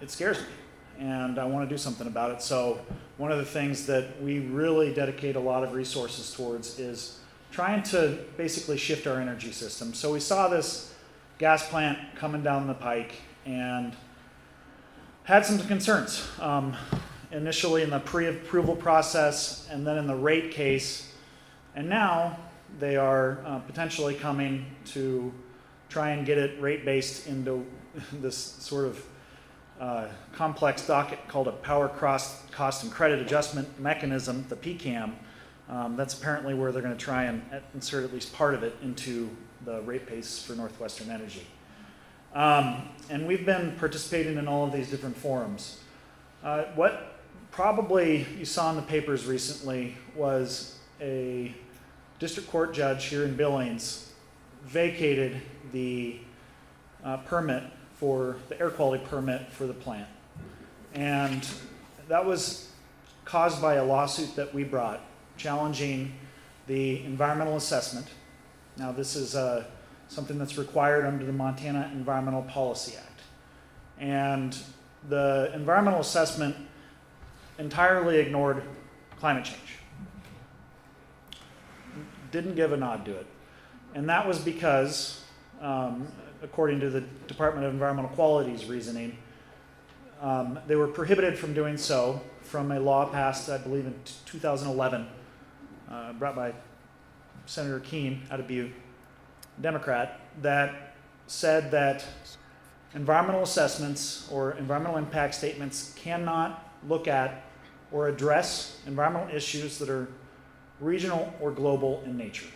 it scares me, and I want to do something about it. So one of the things that we really dedicate a lot of resources towards is trying to basically shift our energy system. So we saw this gas plant coming down the pike and had some concerns. Initially in the pre-approval process, and then in the rate case, and now they are potentially coming to try and get it rate-based into this sort of complex docket called a Power Cost and Credit Adjustment Mechanism, the PCAM. That's apparently where they're going to try and insert at least part of it into the rate base for Northwestern Energy. And we've been participating in all of these different forums. What probably you saw in the papers recently was a district court judge here in Billings vacated the permit for the air quality permit for the plant. And that was caused by a lawsuit that we brought challenging the environmental assessment. Now this is something that's required under the Montana Environmental Policy Act. And the environmental assessment entirely ignored climate change. Didn't give a nod to it. And that was because, according to the Department of Environmental Quality's reasoning, they were prohibited from doing so from a law passed, I believe, in 2011, brought by Senator Keene out of Butte, Democrat, that said that environmental assessments or environmental impact statements cannot look at or address environmental issues that are regional or global in nature.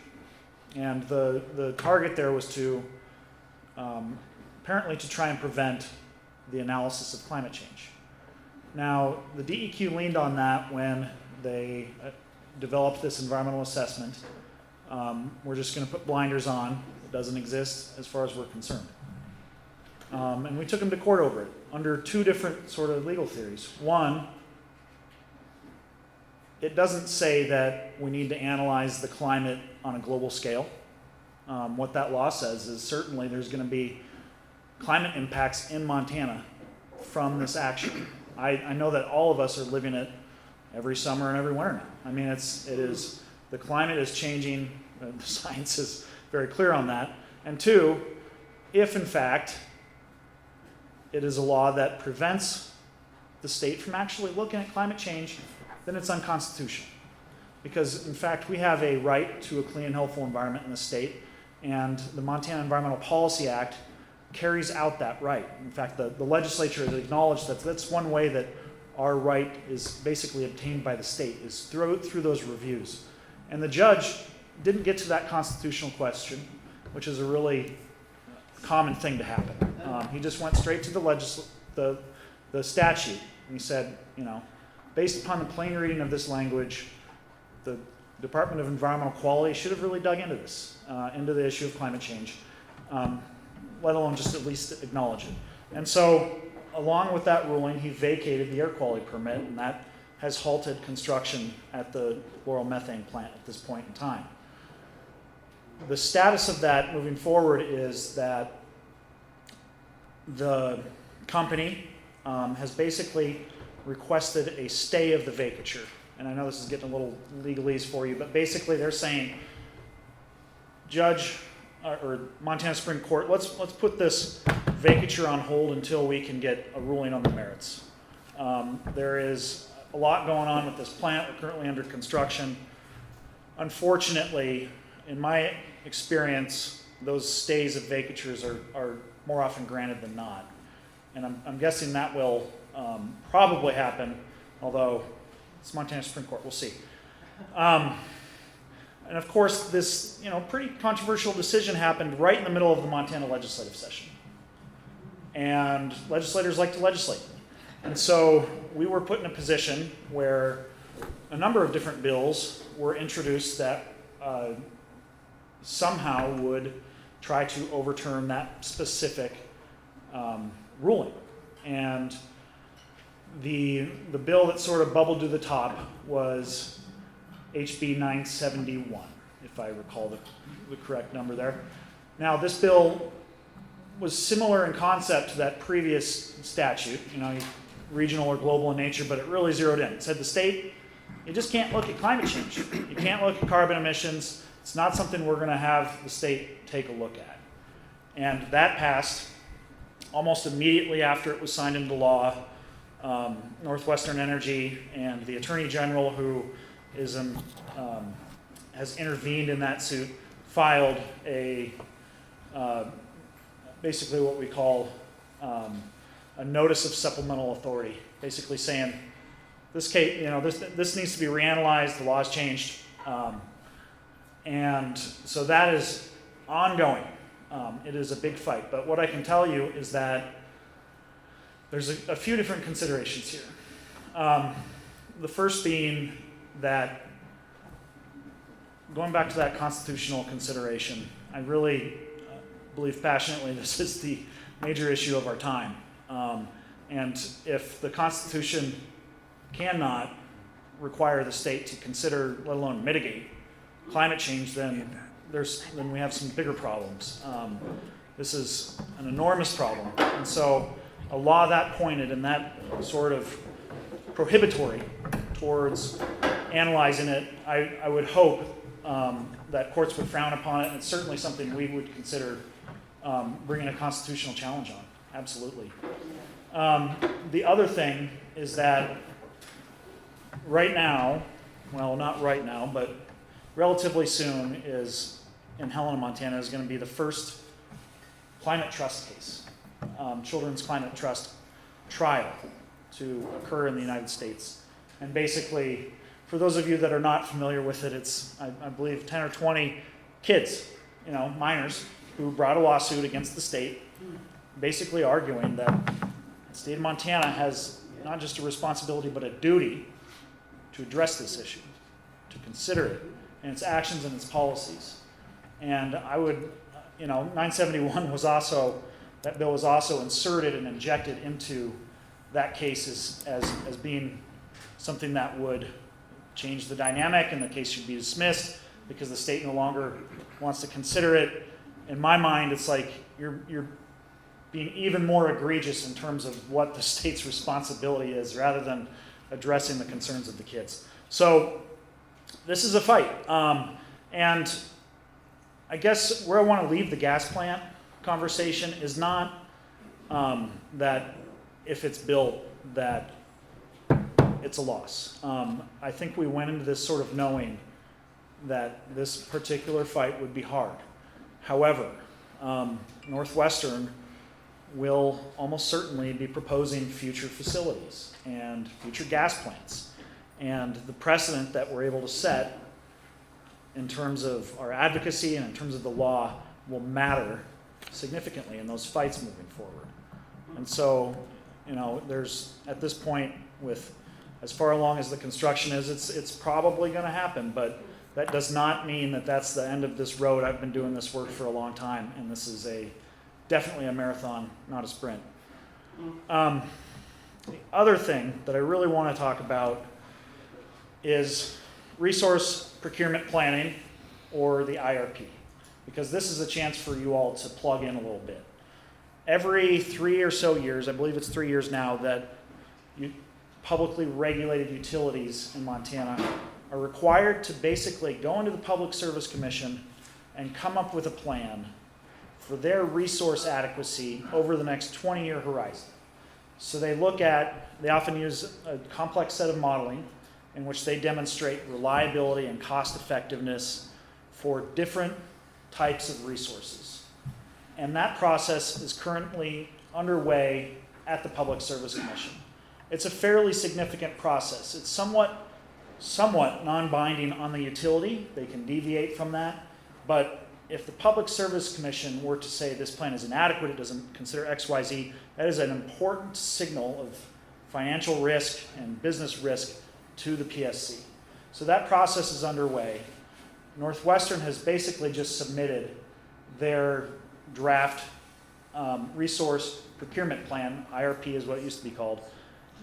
And the target there was to apparently to try and prevent the analysis of climate change. Now, the DEQ leaned on that when they developed this environmental assessment. We're just going to put blinders on. It doesn't exist as far as we're concerned. And we took them to court over it under two different sort of legal theories. One, it doesn't say that we need to analyze the climate on a global scale. What that law says is certainly there's going to be climate impacts in Montana from this action. I know that all of us are living it every summer and every winter now. I mean, the climate is changing. The science is very clear on that. And two, if in fact it is a law that prevents the state from actually looking at climate change, then it's unconstitutional. Because in fact, we have a right to a clean and healthful environment in the state, and the Montana Environmental Policy Act carries out that right. In fact, the legislature has acknowledged that that's one way that our right is basically obtained by the state, is through those reviews. And the judge didn't get to that constitutional question, which is a really common thing to happen. He just went straight to the statute, and he said, based upon the plain reading of this language, the Department of Environmental Quality should have really dug into this, into the issue of climate change, let alone just at least acknowledge it. And so, along with that ruling, he vacated the air quality permit, and that has halted construction at the Laurel methane plant at this point in time. The status of that moving forward is that the company has basically requested a stay of the vacature. And I know this is getting a little legalese for you, but basically they're saying, Judge, or Montana Supreme Court, let's put this vacature on hold until we can get a ruling on the merits. There is a lot going on with this plant. We're currently under construction. Unfortunately, in my experience, those stays of vacatures are more often granted than not. And I'm guessing that will probably happen, although it's Montana Supreme Court, we'll see. And of course, this pretty controversial decision happened right in the middle of the Montana legislative session. And legislators like to legislate. And so we were put in a position where a number of different bills were introduced that somehow would try to overturn that specific ruling. And the bill that sort of bubbled to the top was HB 971, if I recall the correct number there. Now, this bill was similar in concept to that previous statute, regional or global in nature, but it really zeroed in. It said the state, you just can't look at climate change. You can't look at carbon emissions. It's not something we're going to have the state take a look at. And that passed almost immediately after it was signed into law. Northwestern Energy and the Attorney General, who is has intervened in that suit, filed a basically what we call a notice of supplemental authority, basically saying this case, this needs to be reanalyzed. The law's changed, and so that is ongoing. It is a big fight, but what I can tell you is that there's a few different considerations here. The first being that, going back to that constitutional consideration, I really believe passionately this is the major issue of our time. And if the Constitution cannot require the state to consider, let alone mitigate, climate change, then we have some bigger problems. This is an enormous problem. And so a law that pointed and that sort of prohibitory towards analyzing it, I would hope that courts would frown upon it, and it's certainly something we would consider bringing a constitutional challenge on. Absolutely. The other thing is that right now, well, not right now, but relatively soon is, in Helena, Montana, is going to be the first climate trust case, children's climate trust trial to occur in the United States. And basically, for those of you that are not familiar with it, it's, I believe, 10 or 20 kids, minors, who brought a lawsuit against the state, basically arguing that the state of Montana has not just a responsibility, but a duty to address this issue, to consider it in its actions and its policies. And I would, 971 was also, that bill was also inserted and injected into that case as being something that would change the dynamic, and the case should be dismissed because the state no longer wants to consider it. In my mind, it's like you're being even more egregious in terms of what the state's responsibility is rather than addressing the concerns of the kids. So this is a fight. And I guess where I want to leave the gas plant conversation is not that if it's built that it's a loss. I think we went into this sort of knowing that this particular fight would be hard. However, Northwestern will almost certainly be proposing future facilities and future gas plants. And the precedent that we're able to set in terms of our advocacy and in terms of the law will matter significantly in those fights moving forward. And so, there's, at this point, with as far along as the construction is, it's probably going to happen, but that does not mean that that's the end of this road. I've been doing this work for a long time, and this is definitely a marathon, not a sprint. The other thing that I really want to talk about is resource procurement planning, or the IRP, because this is a chance for you all to plug in a little bit. Every 3 or so years, I believe it's 3 years now, that publicly regulated utilities in Montana are required to basically go into the Public Service Commission and come up with a plan for their resource adequacy over the next 20-year horizon. So they often use a complex set of modeling in which they demonstrate reliability and cost effectiveness for different types of resources. And that process is currently underway at the Public Service Commission. It's a fairly significant process. It's somewhat somewhat non-binding on the utility. They can deviate from that. But if the Public Service Commission were to say this plan is inadequate, it doesn't consider X, Y, Z, that is an important signal of financial risk and business risk to the PSC. So that process is underway. Northwestern has basically just submitted their draft resource procurement plan, IRP is what it used to be called,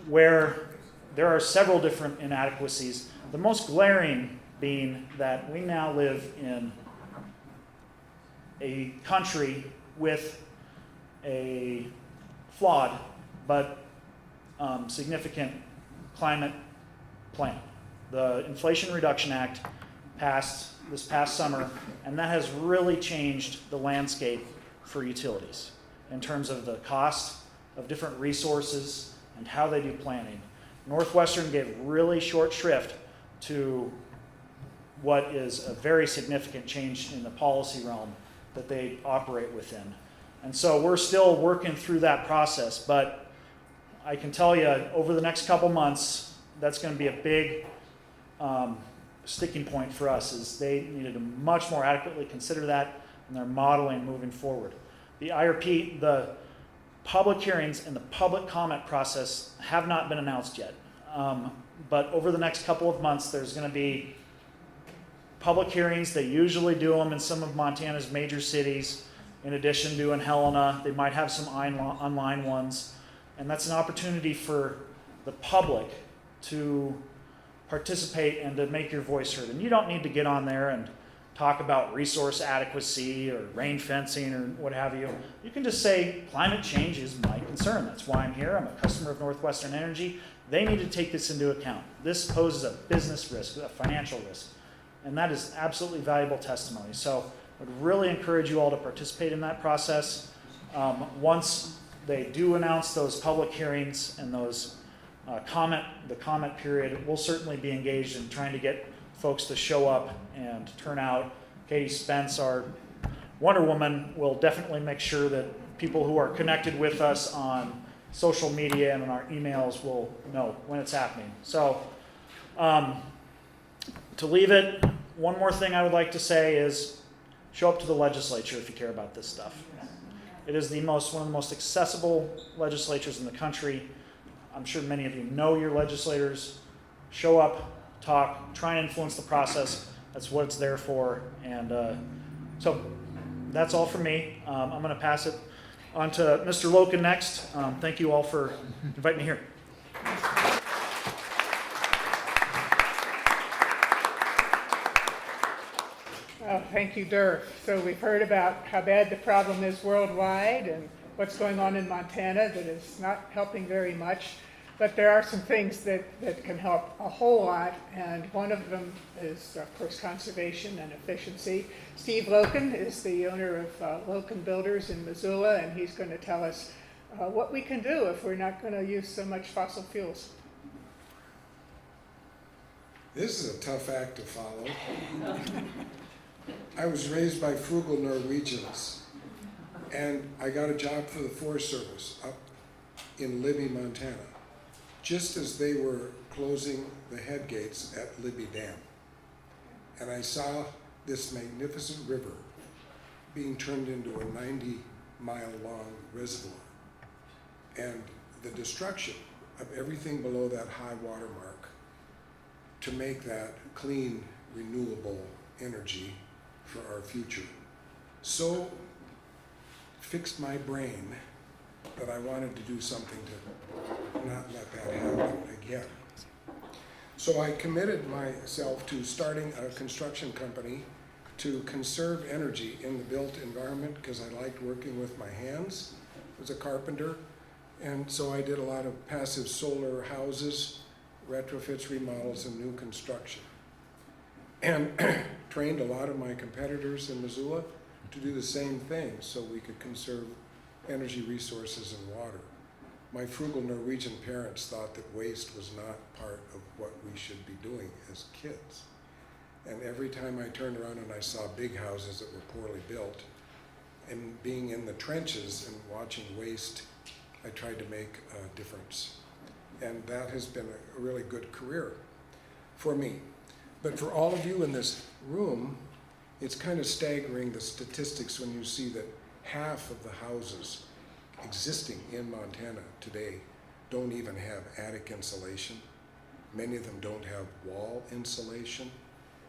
where there are several different inadequacies. The most glaring being that we now live in a country with a flawed but significant climate plan. The Inflation Reduction Act passed this past summer, and that has really changed the landscape for utilities in terms of the cost of different resources and how they do planning. Northwestern gave really short shrift to what is a very significant change in the policy realm that they operate within. And so we're still working through that process, but I can tell you over the next couple months, that's going to be a big sticking point for us, is they needed to much more adequately consider that in their modeling moving forward. The IRP, the public hearings and the public comment process have not been announced yet. But over the next couple of months, there's going to be public hearings. They usually do them in some of Montana's major cities. In addition to in Helena, they might have some online ones. And that's an opportunity for the public to participate and to make your voice heard. And you don't need to get on there and talk about resource adequacy or rain fencing or what have you. You can just say, climate change is my concern. That's why I'm here. I'm a customer of Northwestern Energy. They need to take this into account. This poses a business risk, a financial risk. And that is absolutely valuable testimony. So I would really encourage you all to participate in that process. Once they do announce those public hearings and those the comment period, we'll certainly be engaged in trying to get folks to show up and turn out. Katie Spence, our Wonder Woman, will definitely make sure that people who are connected with us on social media and in our emails will know when it's happening. So to leave it, one more thing I would like to say is show up to the legislature if you care about this stuff. It is one of the most accessible legislatures in the country. I'm sure many of you know your legislators. Show up, talk, try and influence the process. That's what it's there for. And so that's all from me. I'm going to pass it on to Mr. Loken next. Thank you all for inviting me here. Oh, thank you, Derf. So we've heard about how bad the problem is worldwide and what's going on in Montana that is not helping very much. But there are some things that can help a whole lot, and one of them is, of course, conservation and efficiency. Steve Loken is the owner of Loken Builders in Missoula, and he's going to tell us what we can do if we're not going to use so much fossil fuels. This is a tough act to follow. I was raised by frugal Norwegians, and I got a job for the Forest Service up in Libby, Montana, just as they were closing the head gates at Libby Dam. And I saw this magnificent river being turned into a 90-mile-long reservoir. And the destruction of everything below that high water mark to make that clean, renewable energy for our future so fixed my brain that I wanted to do something to not let that happen again. So I committed myself to starting a construction company to conserve energy in the built environment because I liked working with my hands. I was a carpenter, and so I did a lot of passive solar houses, retrofits, remodels, and new construction. And trained a lot of my competitors in Missoula to do the same thing so we could conserve energy resources and water. My frugal Norwegian parents thought that waste was not part of what we should be doing as kids. And every time I turned around and I saw big houses that were poorly built, and being in the trenches and watching waste, I tried to make a difference. And that has been a really good career. for me. But for all of you in this room, it's kind of staggering, the statistics, when you see that half of the houses existing in Montana today don't even have attic insulation. Many of them don't have wall insulation,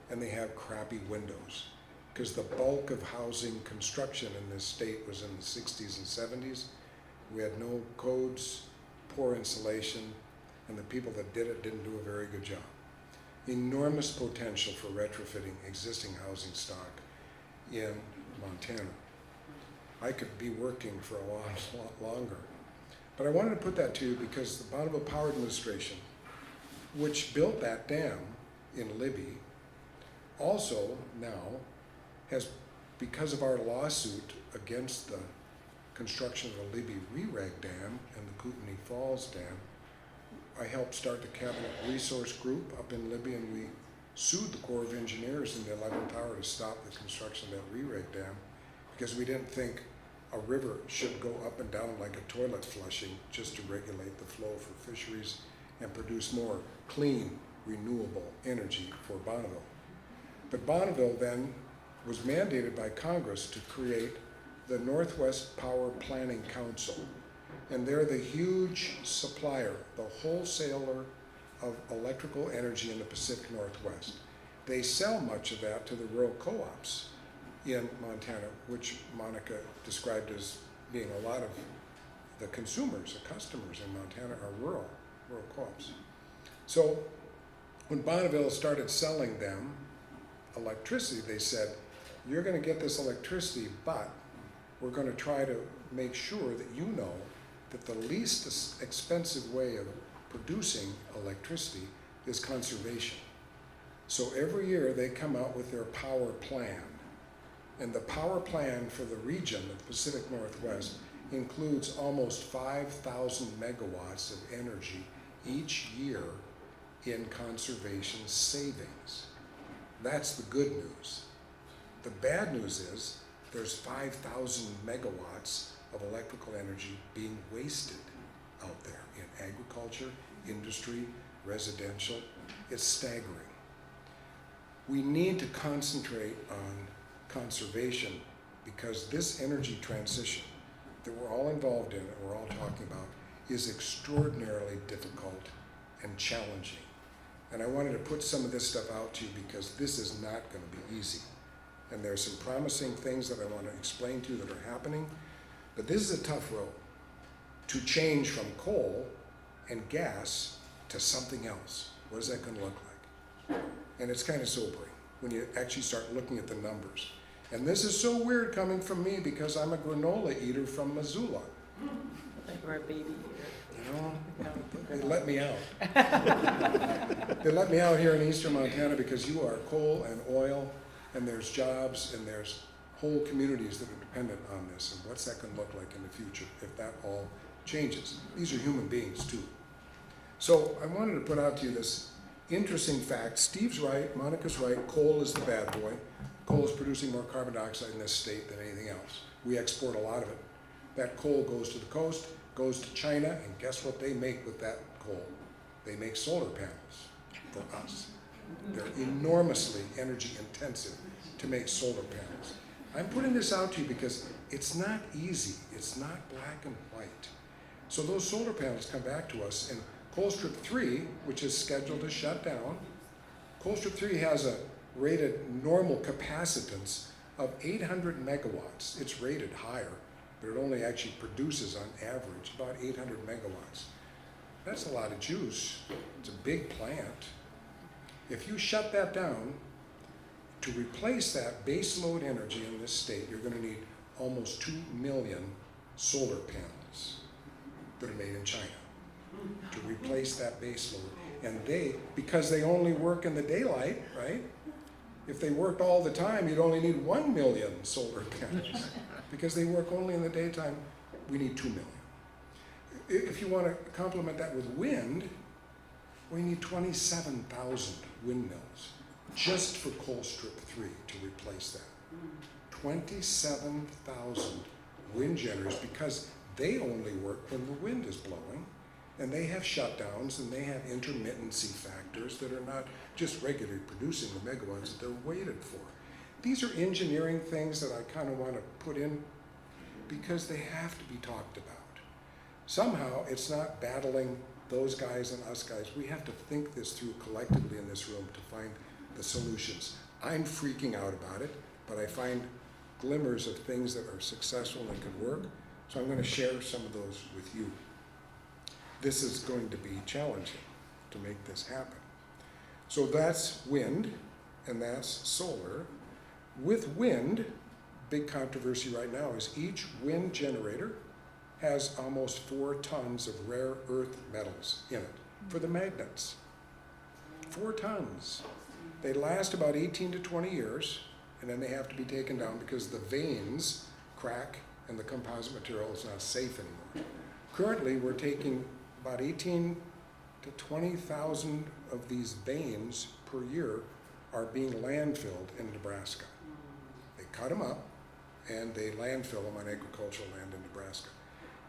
and they have crappy windows. Because the bulk of housing construction in this state was in the 60s and 70s. We had no codes, poor insulation, and the people that did it didn't do a very good job. Enormous potential for retrofitting existing housing stock in Montana. I could be working for a lot longer. But I wanted to put that to you because the Bonneville Power Administration, which built that dam in Libby, also now has, because of our lawsuit against the construction of the Libby Re-Reg Dam and the Kootenai Falls Dam, I helped start the Cabinet Resource Group up in Libby, and we sued the Corps of Engineers in the 11th hour to stop the construction of that Re-Reg Dam because we didn't think a river should go up and down like a toilet flushing just to regulate the flow for fisheries and produce more clean, renewable energy for Bonneville. But Bonneville then was mandated by Congress to create the Northwest Power Planning Council. And they're the huge supplier, the wholesaler of electrical energy in the Pacific Northwest. They sell much of that to the rural co-ops in Montana, which Monica described as being a lot of the consumers, the customers in Montana are rural co-ops. So when Bonneville started selling them electricity, they said, you're going to get this electricity, but we're going to try to make sure that you know that the least expensive way of producing electricity is conservation. So every year they come out with their power plan. And the power plan for the region of the Pacific Northwest includes almost 5,000 megawatts of energy each year in conservation savings. That's the good news. The bad news is there's 5,000 megawatts of electrical energy being wasted out there in agriculture, industry, residential. It's staggering. We need to concentrate on conservation because this energy transition that we're all involved in and we're all talking about is extraordinarily difficult and challenging. And I wanted to put some of this stuff out to you because this is not going to be easy. And there's some promising things that I want to explain to you that are happening. But this is a tough road to change from coal and gas to something else. What is that going to look like? And it's kind of sobering when you actually start looking at the numbers. And this is so weird coming from me because I'm a granola eater from Missoula. Like we're a baby eater. You know, No. they let me out. They let me out here in eastern Montana because you are coal and oil, and there's jobs, and there's whole communities that are dependent on this. And what's that going to look like in the future if that all changes? These are human beings too. So I wanted to put out to you this interesting fact. Steve's right, Monica's right, coal is the bad boy. Coal is producing more carbon dioxide in this state than anything else. We export a lot of it. That coal goes to the coast, goes to China, and guess what they make with that coal? They make solar panels for us. They're enormously energy intensive to make solar panels. I'm putting this out to you because it's not easy. It's not black and white. So those solar panels come back to us, and Colstrip 3, which is scheduled to shut down, Colstrip 3 has a rated normal capacitance of 800 megawatts. It's rated higher, but it only actually produces on average about 800 megawatts. That's a lot of juice. It's a big plant. If you shut that down, to replace that base load energy in this state, you're going to need almost 2 million solar panels that are made in China to replace that base load. And because they only work in the daylight, right? If they worked all the time, you'd only need 1 million solar panels. Because they work only in the daytime, we need 2 million. If you want to complement that with wind, we need 27,000 windmills just for Colstrip 3 to replace that. 27,000 wind generators because they only work when the wind is blowing. And they have shutdowns and they have intermittency factors that are not just regularly producing the megawatts that they're weighted for. These are engineering things that I kind of want to put in because they have to be talked about. Somehow it's not battling those guys and us guys. We have to think this through collectively in this room to find the solutions. I'm freaking out about it, but I find glimmers of things that are successful and can work. So I'm going to share some of those with you. This is going to be challenging to make this happen. So that's wind and that's solar. With wind, big controversy right now is each wind generator has almost 4 tons of rare earth metals in it for the magnets. 4 tons. They last about 18 to 20 years, and then they have to be taken down because the vanes crack and the composite material is not safe anymore. Currently, we're taking about 18 to 20,000 of these veins per year are being landfilled in Nebraska. They cut them up and they landfill them on agricultural land in Nebraska.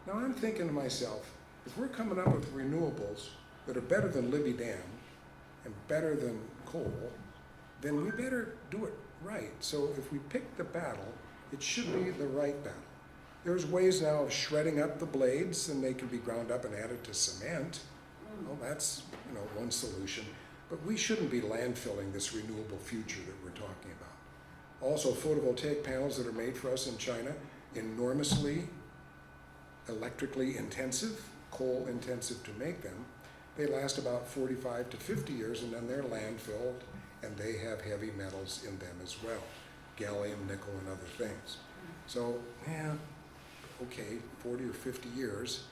Now I'm thinking to myself, if we're coming up with renewables that are better than Libby Dam and better than coal, then we better do it right. So if we pick the battle, it should be the right battle. There's ways now of shredding up the blades and they can be ground up and added to cement. Well, that's one solution. But we shouldn't be landfilling this renewable future that we're talking about. Also, photovoltaic panels that are made for us in China, enormously electrically intensive, coal intensive to make them. They last about 45 to 50 years and then they're landfilled and they have heavy metals in them as well. Gallium, nickel, and other things. So, yeah, okay, 40 or 50 years.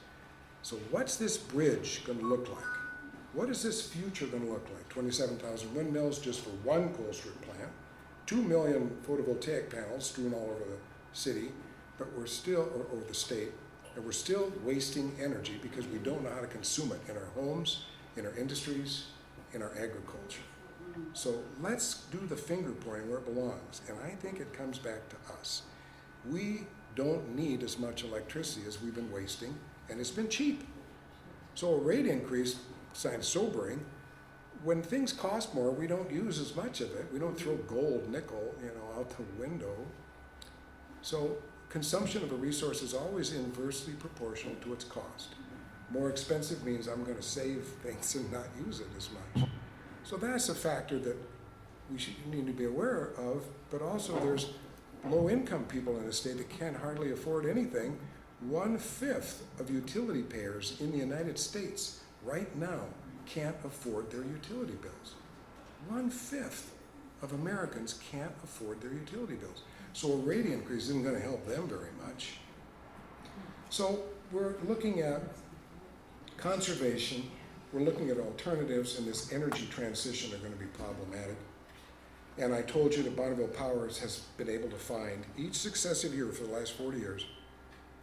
So what's this bridge going to look like? What is this future going to look like? 27,000 windmills just for one coal strip plant, 2 million photovoltaic panels strewn all over the city, but we're still, or the state, and we're still wasting energy because we don't know how to consume it in our homes, in our industries, in our agriculture. So let's do the finger pointing where it belongs, and I think it comes back to us. We don't need as much electricity as we've been wasting, and it's been cheap. So a rate increase sounds sobering. When things cost more, we don't use as much of it. We don't throw gold, nickel, out the window. So consumption of a resource is always inversely proportional to its cost. More expensive means I'm going to save things and not use it as much. So that's a factor that we need to be aware of, but also there's low-income people in the state that can't hardly afford anything. 1/5 of utility payers in the United States right now can't afford their utility bills. 1/5 of Americans can't afford their utility bills. So a rate increase isn't going to help them very much. So we're looking at conservation, we're looking at alternatives, and this energy transition are going to be problematic. And I told you that Bonneville Power has been able to find each successive year for the last 40 years,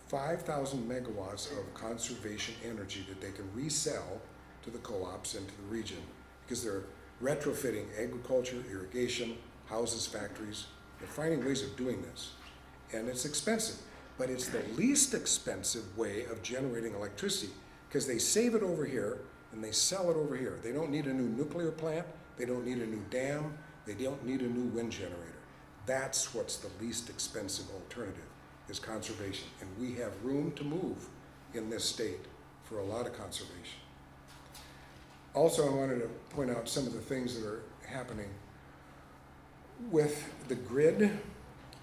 5,000 megawatts of conservation energy that they can resell to the co-ops and to the region because they're retrofitting agriculture, irrigation, houses, factories. They're finding ways of doing this. And it's expensive, but it's the least expensive way of generating electricity because they save it over here and they sell it over here. They don't need a new nuclear plant. They don't need a new dam. They don't need a new wind generator. That's what's the least expensive alternative, is conservation. And we have room to move in this state for a lot of conservation. Also, I wanted to point out some of the things that are happening with the grid.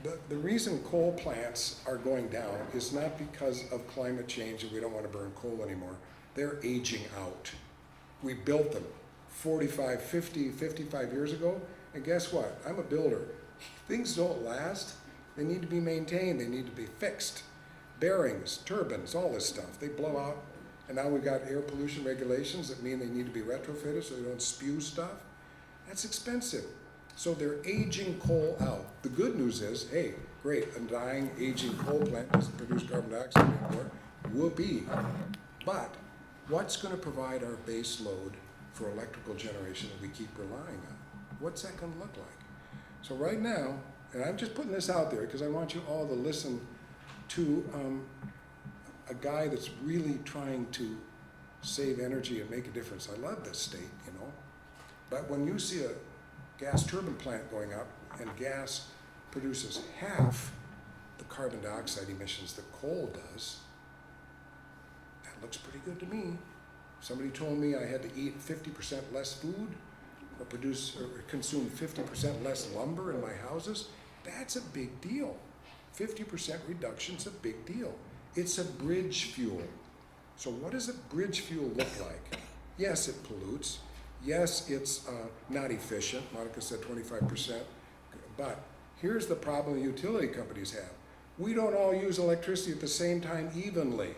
The reason coal plants are going down is not because of climate change and we don't want to burn coal anymore. They're aging out. We built them 45, 50, 55 years ago, and guess what? I'm a builder. Things don't last. They need to be maintained. They need to be fixed. Bearings, turbines, all this stuff, they blow out. And now we've got air pollution regulations that mean they need to be retrofitted so they don't spew stuff. That's expensive. So they're aging coal out. The good news is, hey, great, a dying, aging coal plant doesn't produce carbon dioxide anymore. Whoopee. But what's going to provide our base load for electrical generation that we keep relying on? What's that going to look like? So right now, and I'm just putting this out there because I want you all to listen to a guy that's really trying to save energy and make a difference. I love this state, you know. But when you see a gas turbine plant going up and gas produces half the carbon dioxide emissions that coal does, that looks pretty good to me. Somebody told me I had to eat 50% less food or consume 50% less lumber in my houses. That's a big deal. 50% reduction's a big deal. It's a bridge fuel. So what does a bridge fuel look like? Yes, it pollutes. Yes, it's not efficient. Monica said 25%. But here's the problem utility companies have. We don't all use electricity at the same time evenly.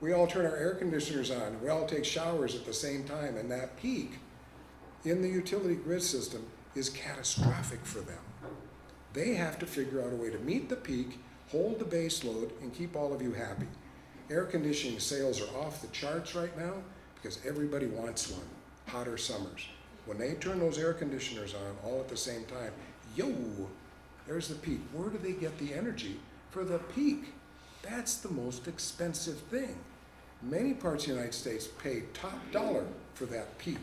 We all turn our air conditioners on. We all take showers at the same time. And that peak in the utility grid system is catastrophic for them. They have to figure out a way to meet the peak, hold the base load, and keep all of you happy. Air conditioning sales are off the charts right now because everybody wants one. Hotter summers. When they turn those air conditioners on all at the same time, yo, there's the peak. Where do they get the energy for the peak? That's the most expensive thing. Many parts of the United States pay top dollar for that peak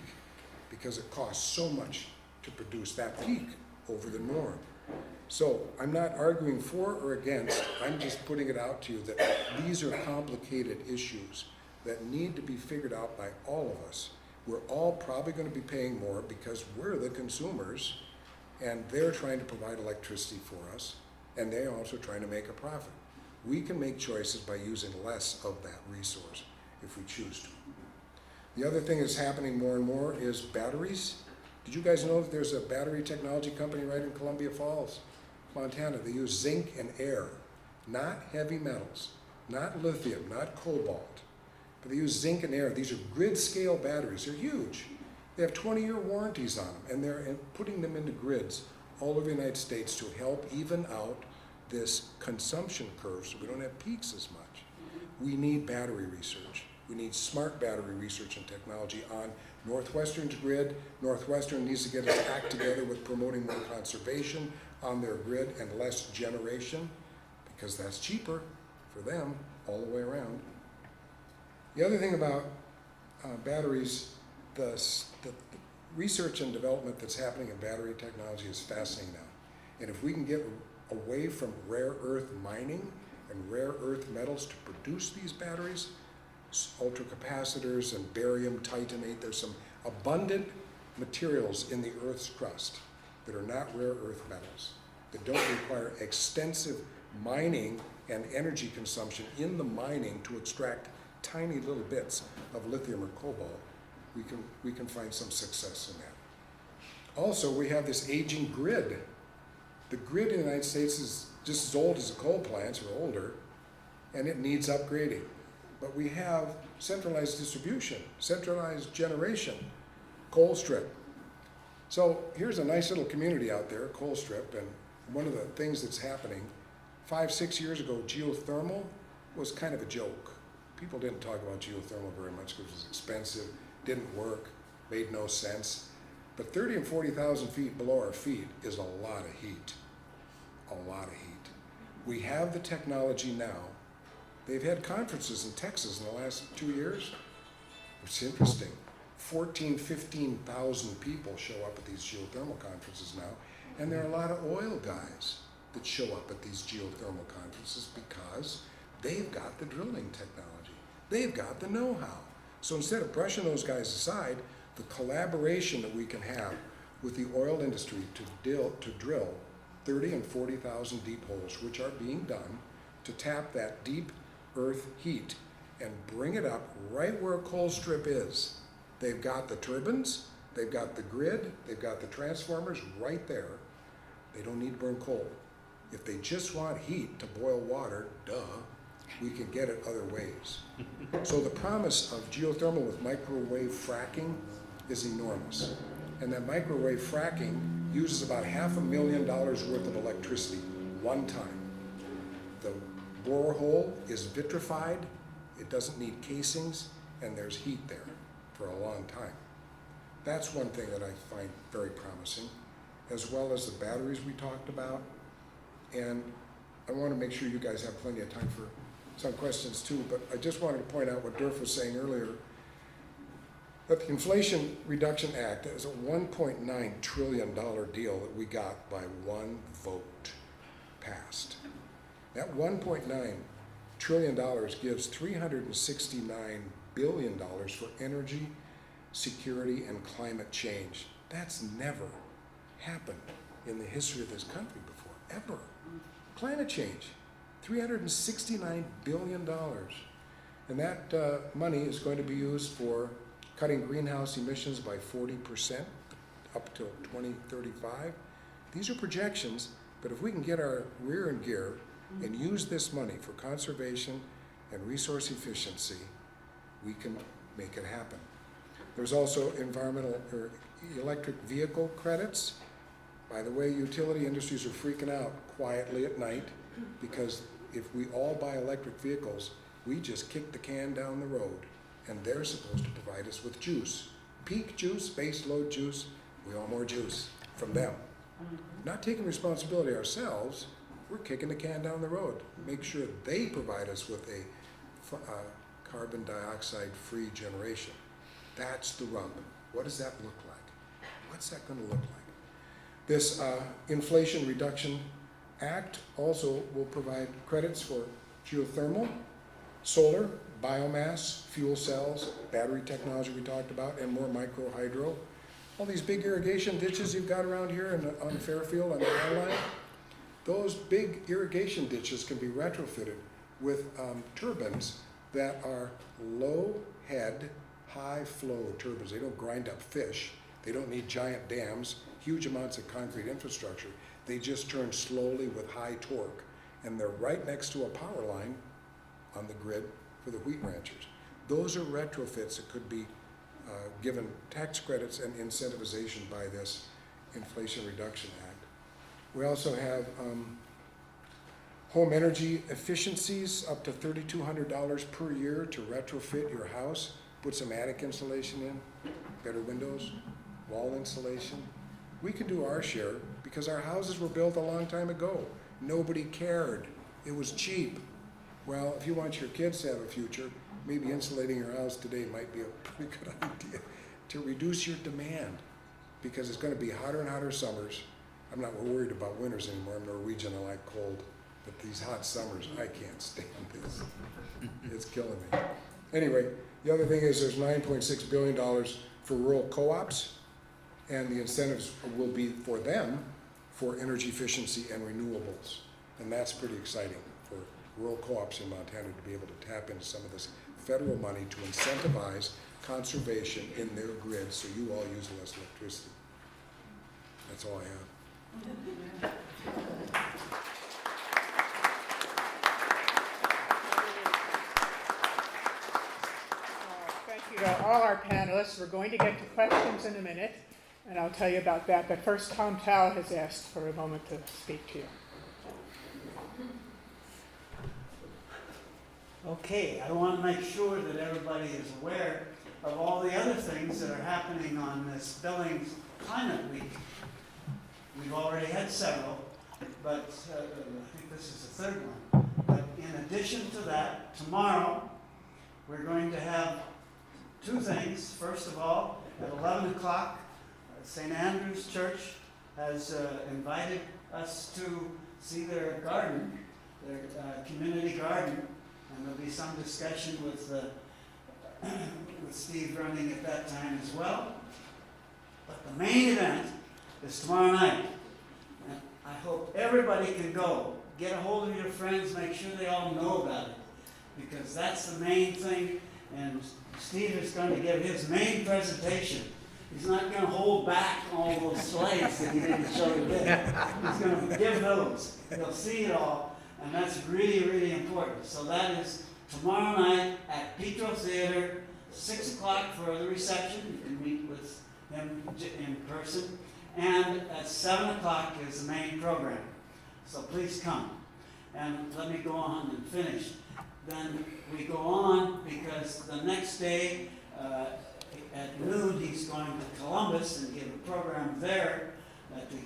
because it costs so much to produce that peak over the norm. So I'm not arguing for or against, I'm just putting it out to you that these are complicated issues that need to be figured out by all of us. We're all probably going to be paying more because we're the consumers and they're trying to provide electricity for us and they're also trying to make a profit. We can make choices by using less of that resource if we choose to. The other thing that's happening more and more is batteries. Did you guys know that there's a battery technology company right in Columbia Falls, Montana? They use zinc and air, not heavy metals, not lithium, not cobalt, but they use zinc and air. These are grid scale batteries. They're huge. They have 20-year warranties on them, and they're putting them into grids all over the United States to help even out this consumption curve so we don't have peaks as much. We need battery research. We need smart battery research and technology on Northwestern's grid. Northwestern needs to get its act together with promoting more conservation on their grid and less generation because that's cheaper for them all the way around. The other thing about batteries, the research and development that's happening in battery technology is fascinating now. And if we can get away from rare earth mining and rare earth metals to produce these batteries, ultracapacitors and barium titanate, there's some abundant materials in the Earth's crust that are not rare earth metals, that don't require extensive mining and energy consumption in the mining to extract tiny little bits of lithium or cobalt. We can find some success in that. Also, we have this aging grid. The grid in the United States is just as old as the coal plants or older, and it needs upgrading. But we have centralized distribution, centralized generation, coal strip. So here's a nice little community out there, coal strip, and one of the things that's happening, 5-6 years ago, geothermal was kind of a joke. People didn't talk about geothermal very much because it was expensive, didn't work, made no sense. But 30 and 40,000 feet below our feet is a lot of heat, a lot of heat. We have the technology now. They've had conferences in Texas in the last 2 years. It's interesting. 14,000, 15,000 people show up at these geothermal conferences now. And there are a lot of oil guys that show up at these geothermal conferences because they've got the drilling technology. They've got the know-how. So instead of brushing those guys aside, the collaboration that we can have with the oil industry to drill 30 and 40,000 deep holes, which are being done to tap that deep earth heat and bring it up right where a coal strip is. They've got the turbines, they've got the grid, they've got the transformers right there. They don't need to burn coal. If they just want heat to boil water, duh, we can get it other ways. So the promise of geothermal with microwave fracking is enormous. And that microwave fracking uses about $500,000 worth of electricity one time. The borehole is vitrified, it doesn't need casings, and there's heat there for a long time. That's one thing that I find very promising, as well as the batteries we talked about. And I want to make sure you guys have plenty of time for some questions too, but I just wanted to point out what Derf was saying earlier. But the Inflation Reduction Act is a $1.9 trillion deal that we got by one vote passed. That $1.9 trillion gives $369 billion for energy, security, and climate change. That's never happened in the history of this country before, ever. Climate change, $369 billion. And that money is going to be used for cutting greenhouse emissions by 40% up till 2035. These are projections, but if we can get our rear in gear and use this money for conservation and resource efficiency, we can make it happen. There's also environmental or electric vehicle credits. By the way, utility industries are freaking out quietly at night because if we all buy electric vehicles, we just kick the can down the road, and they're supposed to provide us with juice. Peak juice, base load juice, we want more juice from them. Not taking responsibility ourselves, we're kicking the can down the road. Make sure they provide us with a carbon dioxide free generation. That's the rub. What does that look like? What's that going to look like? This Inflation Reduction Act also will provide credits for geothermal, solar, biomass, fuel cells, battery technology we talked about, and more micro hydro. All these big irrigation ditches you've got around here on Fairfield on the line, those big irrigation ditches can be retrofitted with turbines that are low head, high flow turbines. They don't grind up fish. They don't need giant dams, huge amounts of concrete infrastructure. They just turn slowly with high torque, and they're right next to a power line on the grid for the wheat ranchers. Those are retrofits that could be given tax credits and incentivization by this Inflation Reduction Act. We also have home energy efficiencies up to $3,200 per year to retrofit your house. Put some attic insulation in, better windows, wall insulation. We could do our share because our houses were built a long time ago. Nobody cared. It was cheap. Well, if you want your kids to have a future, maybe insulating your house today might be a pretty good idea to reduce your demand, because it's going to be hotter and hotter summers. I'm not worried about winters anymore. I'm Norwegian, I like cold. But these hot summers, I can't stand this. It's killing me. Anyway, the other thing is there's $9.6 billion for rural co-ops, and the incentives will be for them for energy efficiency and renewables. And that's pretty exciting for rural co-ops in Montana to be able to tap into some of this federal money to incentivize conservation in their grid so you all use less electricity. That's all I have. Thank you to all our panelists. We're going to get to questions in a minute, and I'll tell you about that. But first, Tom Tao has asked for a moment to speak to you. Okay, I want to make sure that everybody is aware of all the other things that are happening on this Billings Climate Week. We've already had several, but I think this is the third one. But in addition to that, tomorrow we're going to have two things. First of all, at 11 o'clock, St. Andrew's Church has invited us to see their garden, their community garden. And there'll be some discussion with Steve running at that time as well. But the main event is tomorrow night. And I hope everybody can go. Get a hold of your friends, make sure they all know about it. Because that's the main thing. And Steve is going to give his main presentation. He's not going to hold back all those slides that he didn't show today. He's going to give those. They'll see it all. And that's really, really important. So that is tomorrow night at Petro Theater, 6 o'clock for the reception. You can meet with him in person. And at 7 o'clock is the main program. So please come. And let me go on and finish. Then we go on because the next day at noon he's going to Columbus and give a program there at the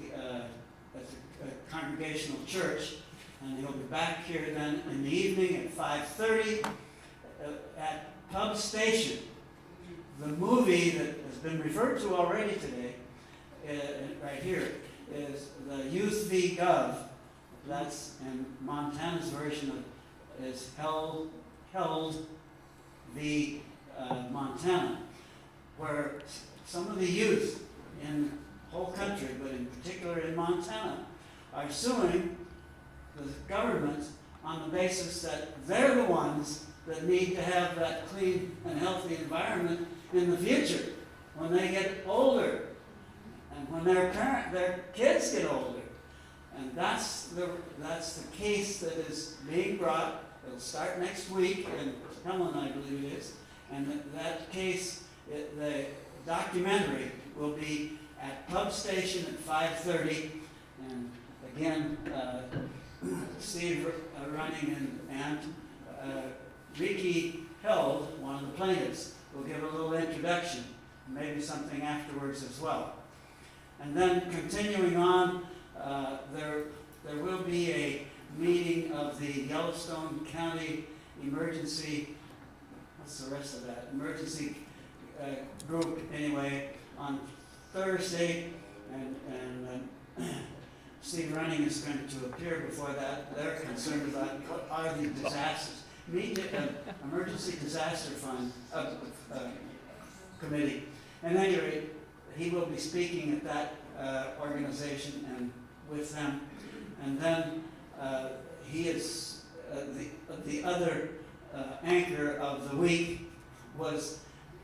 Congregational Church. And he'll be back here then in the evening at 5:30 at Pub Station. The movie that has been referred to already today, right here, is the Youth v. Gov. That's in Montana's version of is held v. Montana, where some of the youth in the whole country, but in particular in Montana, are suing the government on the basis that they're the ones that need to have that clean and healthy environment in the future when they get older and when their kids get older. And that's the case that is being brought. It'll start next week in Helen, I believe it is. And that case, the documentary will be at Pub Station at 5:30. And again, Steve Running and Ricky Held, one of the plaintiffs, will give a little introduction, maybe something afterwards as well. And then continuing on, there will be a meeting of the Yellowstone County Emergency, what's the rest of that? Emergency group, anyway, on Thursday, and Steve Running is going to appear before that. They're concerned about what are the disasters. Emergency Disaster Fund Committee. And anyway, he will be speaking at that organization and with them. And then he is the other anchor of the week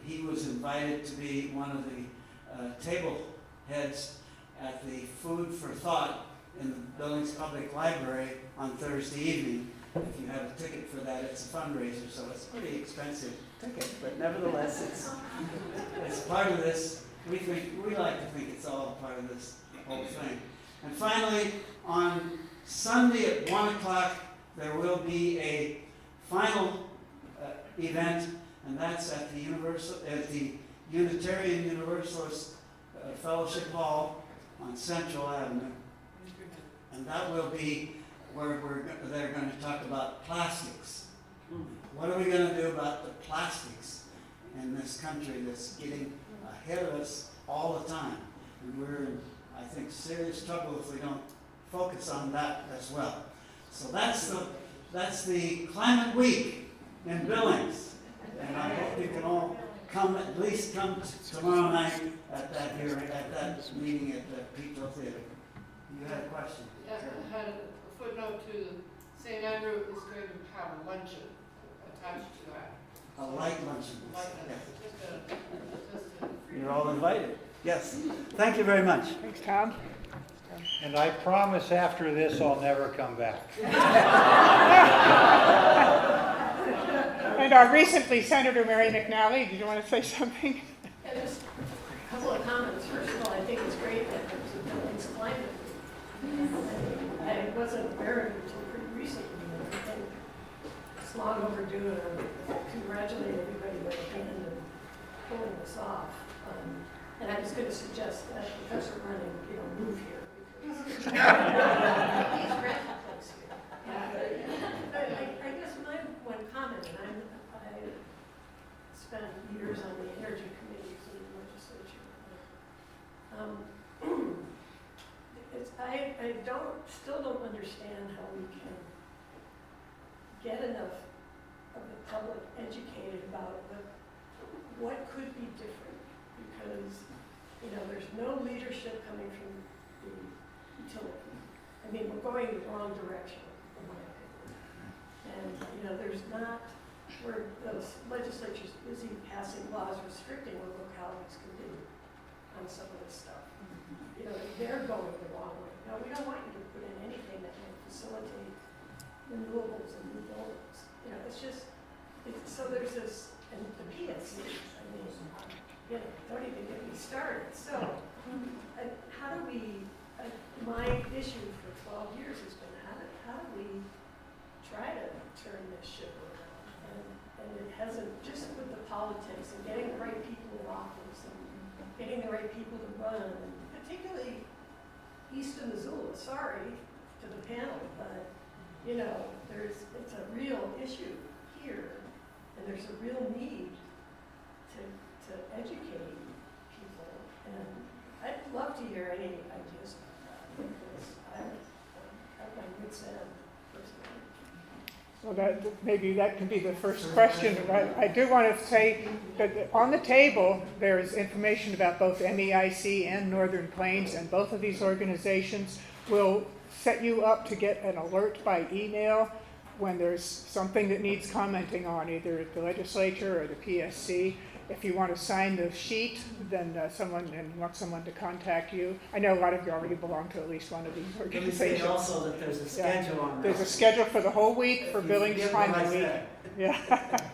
he was invited to be one of the table heads at the Food for Thought in the Billings Public Library on Thursday evening. If you have a ticket for that, it's a fundraiser, so it's a pretty expensive ticket, but nevertheless, it's part of this. We like to think it's all part of this whole thing. And finally, on Sunday at 1 o'clock, there will be a final event, and that's at the Unitarian Universalist Fellowship Hall on Central Avenue. And that will be where they're going to talk about plastics. What are we going to do about the plastics in this country that's getting ahead of us all the time? And we're in, I think, serious trouble if we don't focus on that as well. So that's the Climate Week in Billings. And I hope you can all at least come tomorrow night at that meeting at the Petro Theater. You had a question? Yeah, I had a footnote to St. Andrew is going to have a luncheon attached to that. A light luncheon. Like Yeah. just a You're all invited. Yes. Thank you very much. Thanks, Tom. And I promise after this, I'll never come back. And our recently Senator Mary McNally, did you want to say something? Yeah, just a couple of comments. First of all, I think it's great that there's a Billings climate. I wasn't aware of it until pretty recently, and I think it's long overdue, and I congratulate everybody that came in and pulling this off. And I was going to suggest that Professor Running, move here. Because he's rented a place here. I guess my one comment, and I spent years on the energy committees in the legislature. I still don't understand how we can get enough of the public educated about what could be different, because there's no leadership coming from the utility. I mean, we're going the wrong direction, in my opinion. And there's not, where the legislature's busy passing laws restricting what localities can do on some of this stuff. They're going the wrong way. No, we don't want you to put in anything that will facilitate renewables and new buildings. So there's this, and the PSC, don't even get me started. So, how do we, my issue for 12 years has been, how do we try to turn this ship around? And it hasn't, just with the politics and getting the right people in office and getting the right people to run, and particularly east of Missoula. Sorry to the panel, but it's a real issue here, and there's a real need to to educate people. And I'd love to hear any ideas about that, because I'm at my wit's end personally. Well, maybe that can be the first question. I do want to say that on the table, there is information about both MEIC and Northern Plains, and both of these organizations will set you up to get an alert by email when there's something that needs commenting on, either at the legislature or the PSC. If you want to sign the sheet, then you want someone to contact you. I know a lot of you already belong to at least one of these Let me say organizations. also that there's a schedule on There's a this. schedule for the whole week for If you Billings forget what Climate I Week. said. Yeah.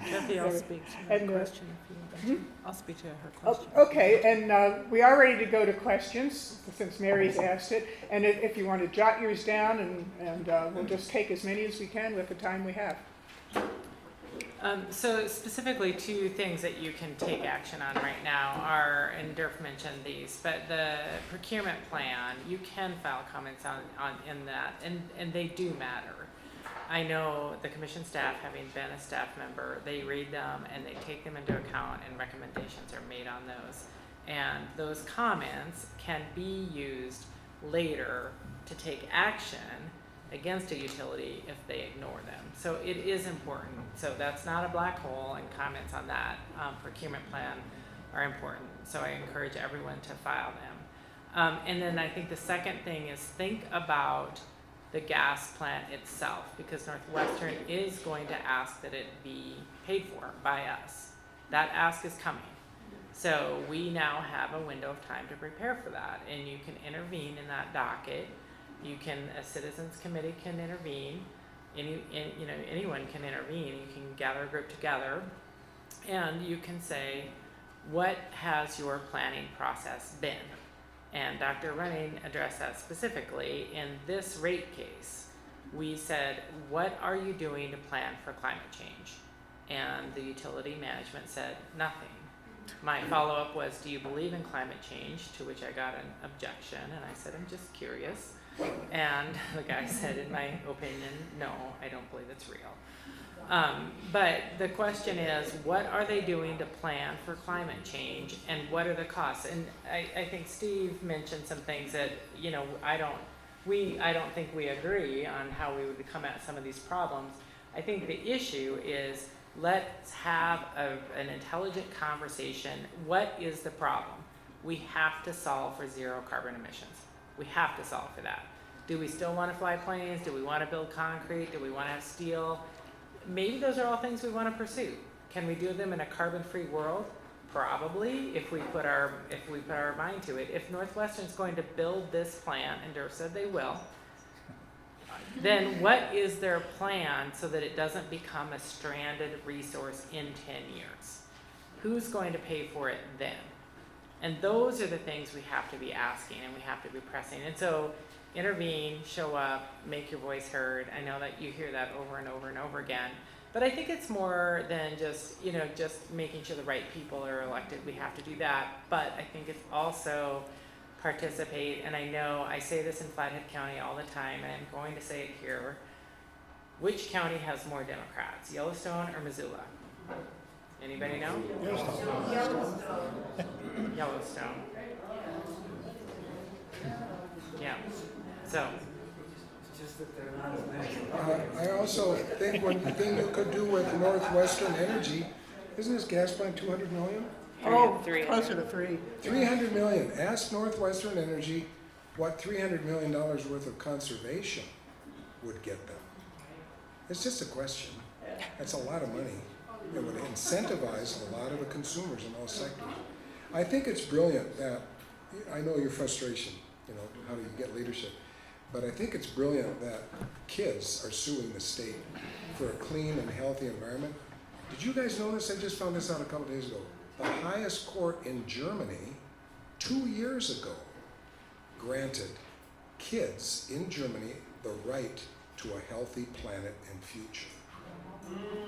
Kathy, I'll speak to And, her question if you want. I'll speak to her question. Okay, and we are ready to go to questions, since Mary's asked it. And if you want to jot yours down, and we'll just take as many as we can with the time we have. So specifically, two things that you can take action on right now are, and Derf mentioned these, but the procurement plan, you can file comments on in that, and they do matter. I know the commission staff, having been a staff member, they read them and they take them into account, and recommendations are made on those. And those comments can be used later to take action against a utility if they ignore them. So it is important. So that's not a black hole, and comments on that procurement plan are important. So I encourage everyone to file them. And then I think the second thing is think about the gas plant itself, because Northwestern is going to ask that it be paid for by us. That ask is coming. So we now have a window of time to prepare for that, and you can intervene in that docket. You can, a citizens committee can intervene. Anyone can intervene. You can gather a group together, and you can say, what has your planning process been? And Dr. Running addressed that specifically. In this rate case, we said, what are you doing to plan for climate change? And the utility management said, nothing. My follow-up was, do you believe in climate change? To which I got an objection, and I said, I'm just curious. And the guy said, in my opinion, no, I don't believe it's real. But the question is, what are they doing to plan for climate change, and what are the costs? And I think Steve mentioned some things that, I don't think we agree on how we would come at some of these problems. I think the issue is, let's have an intelligent conversation. What is the problem? We have to solve for zero carbon emissions. We have to solve for that. Do we still want to fly planes? Do we want to build concrete? Do we want to have steel? Maybe those are all things we want to pursue. Can we do them in a carbon-free world? Probably, if we put our mind to it. If Northwestern's going to build this plant, and Derf said they will, then what is their plan so that it doesn't become a stranded resource in 10 years? Who's going to pay for it then? And those are the things we have to be asking, and we have to be pressing. And so intervene, show up, make your voice heard. I know that you hear that over and over and over again. But I think it's more than just making sure the right people are elected. We have to do that. But I think it's also participate. And I know I say this in Flathead County all the time, and I'm going to say it here. Which county has more Democrats, Yellowstone or Missoula? Anybody know? Yellowstone. Yeah. So. Just that they're not as many. I also think one thing you could do with Northwestern Energy, isn't this gas plant 200 million? Oh, closer to 3. 300 million. Ask Northwestern Energy what $300 million worth of conservation would get them. It's just a question. That's a lot of money. It would incentivize a lot of the consumers in all sectors. I think it's brilliant that, I know your frustration, how do you get leadership? But I think it's brilliant that kids are suing the state for a clean and healthy environment. Did you guys know this? I just found this out a couple days ago. The highest court in Germany 2 years ago granted kids in Germany the right to a healthy planet and future.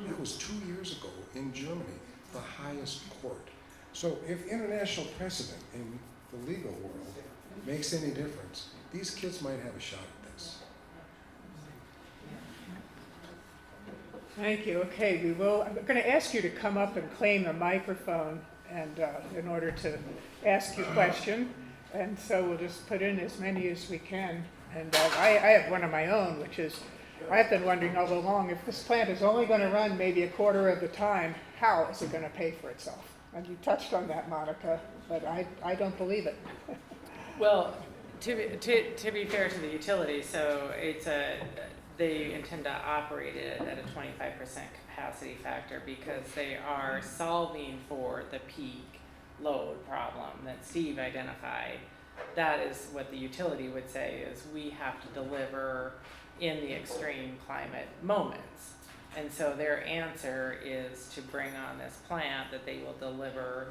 That was 2 years ago in Germany, the highest court. So if international precedent in the legal world makes any difference, these kids might have a shot at this. Thank you. Okay, I'm going to ask you to come up and claim the microphone, and in order to ask you a question. And so we'll just put in as many as we can. And I have one of my own, which is, I've been wondering all along, if this plant is only going to run maybe a quarter of the time, how is it going to pay for itself? And you touched on that, Monica, but I don't believe it. Well, to be fair to the utility, so they intend to operate it at a 25% capacity factor because they are solving for the peak load problem that Steve identified. That is what the utility would say is we have to deliver in the extreme climate moments. And so their answer is to bring on this plant that they will deliver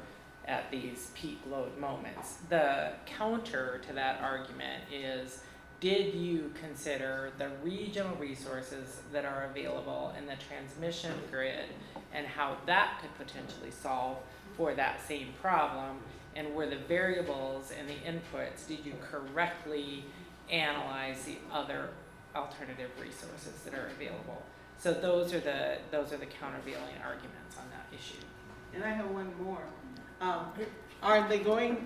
at these peak load moments. The counter to that argument is, did you consider the regional resources that are available in the transmission grid and how that could potentially solve for that same problem? And were the variables and the inputs, did you correctly analyze the other alternative resources that are available? So those are the countervailing arguments on that issue. And I have one more. Are they going,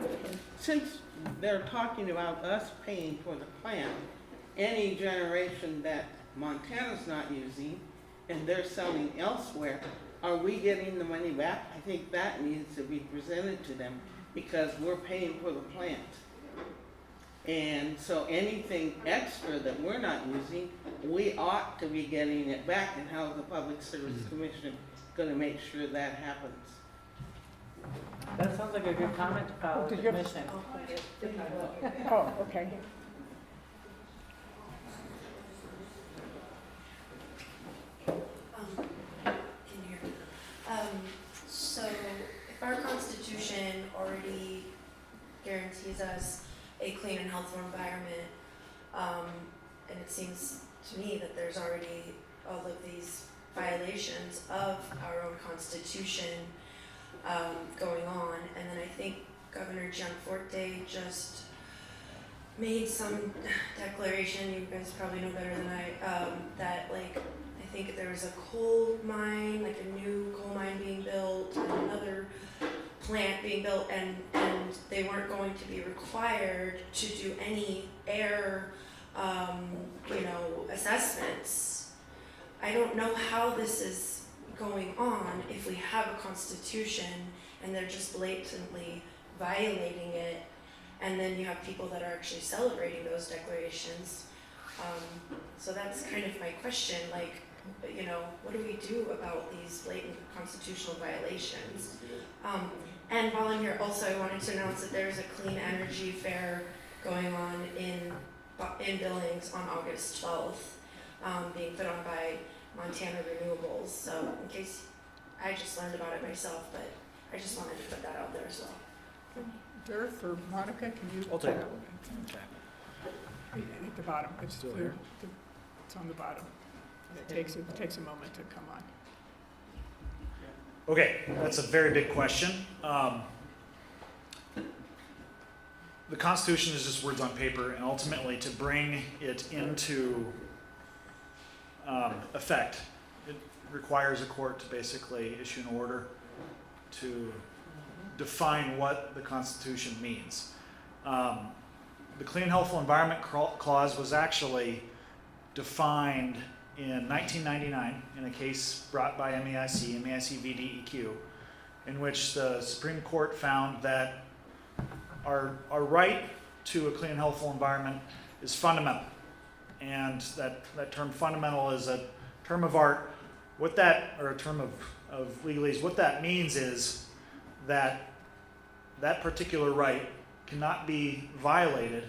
since they're talking about us paying for the plant, any generation that Montana's not using and they're selling elsewhere, are we getting the money back? I think that needs to be presented to them because we're paying for the plant. And so anything extra that we're not using, we ought to be getting it back. And how is the Public Service Commission going to make sure that happens? That sounds like a good comment to file with the commission. Oh, okay. Can you hear me? So if our Constitution already guarantees us a clean and healthful environment, and it seems to me that there's already all of these violations of our own Constitution going on, and then I think Governor Gianforte just made some declaration, you guys probably know better than I, that like, I think there was a coal mine, like a new coal mine being built, and another plant being built, and they weren't going to be required to do any air, assessments. I don't know how this is going on if we have a constitution and they're just blatantly violating it, and then you have people that are actually celebrating those declarations. So that's kind of my question, like, what do we do about these blatant constitutional violations? And while I'm here also, I wanted to announce that there's a clean energy fair going on in Billings on August 12th, being put on by Montana Renewables. So in case, I just learned about it myself, but I just wanted to put that out there as well. Derf or Monica, can you? I'll take it. Okay. At the bottom, it's Still here? It's on the bottom. It takes a moment to come on. Okay, that's a very big question. The Constitution is just words on paper, and ultimately to bring it into effect, it requires a court to basically issue an order to define what the Constitution means. The Clean and Healthful Environment Clause was actually defined in 1999 in a case brought by MEIC v. DEQ, in which the Supreme Court found that our right to a clean and healthful environment is fundamental. And that term fundamental is a term of art. Or a term of legalese. What that means is that that particular right cannot be violated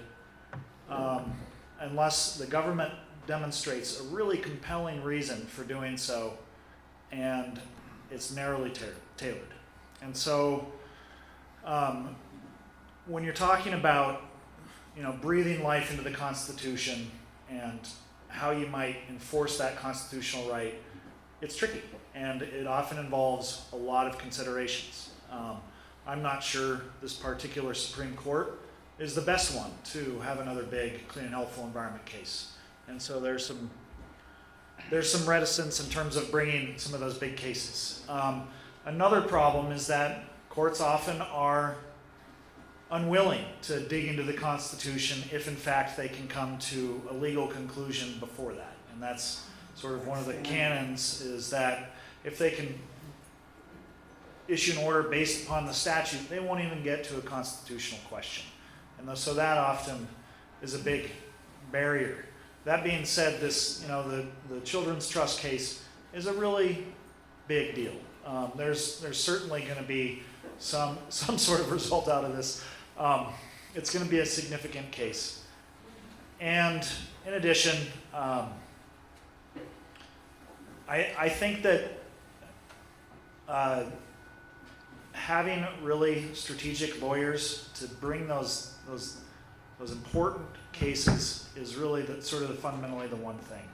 unless the government demonstrates a really compelling reason for doing so, and it's narrowly tailored. And so when you're talking about breathing life into the Constitution and how you might enforce that constitutional right, it's tricky, and it often involves a lot of considerations. I'm not sure this particular Supreme Court is the best one to have another big clean and healthful environment case. And so there's some reticence in terms of bringing some of those big cases. Another problem is that Courts often are unwilling to dig into the Constitution if in fact they can come to a legal conclusion before that. And that's sort of one of the canons, is that if they can issue an order based upon the statute, they won't even get to a constitutional question. And so that often is a big barrier. That being said, this, the Children's Trust case is a really big deal. There's certainly going to be some sort of result out of this. It's going to be a significant case. And in addition, I think that having really strategic lawyers to bring those important cases is really fundamentally the one thing.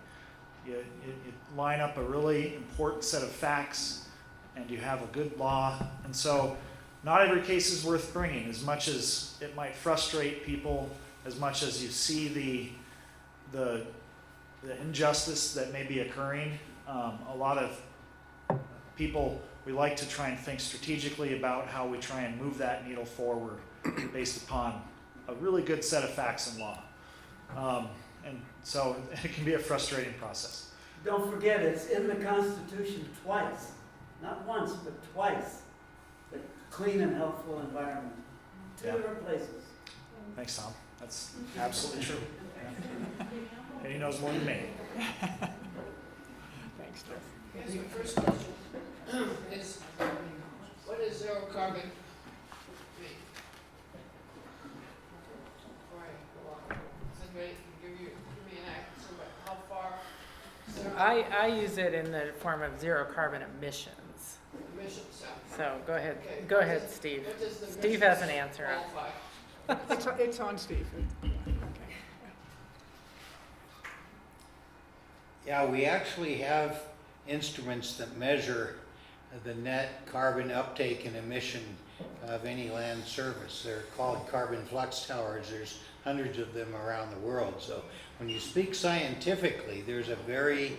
You line up a really important set of facts, and you have a good law. And so not every case is worth bringing, as much as it might frustrate people, as much as you see the injustice that may be occurring. A lot of people, we like to try and think strategically about how we try and move that needle forward based upon a really good set of facts and law. And so it can be a frustrating process. Don't forget, it's in the Constitution twice, not once, but twice. The clean and healthful environment, two different places. Thanks, Tom. That's absolutely true. Yeah. And he knows more than me. Thanks, Derf. Here's your first question, is what is zero carbon mean? All right, go on. Does anybody give me an answer about how far zero I use it in the form of zero carbon emissions. emissions sound? So go ahead, Okay. go ahead, Steve. What does the Steve has an emissions answer. qualify? It's on Steve. Okay. Yeah, we actually have instruments that measure the net carbon uptake and emission of any land surface. They're called carbon flux towers. There's hundreds of them around the world. So when you speak scientifically, there's a very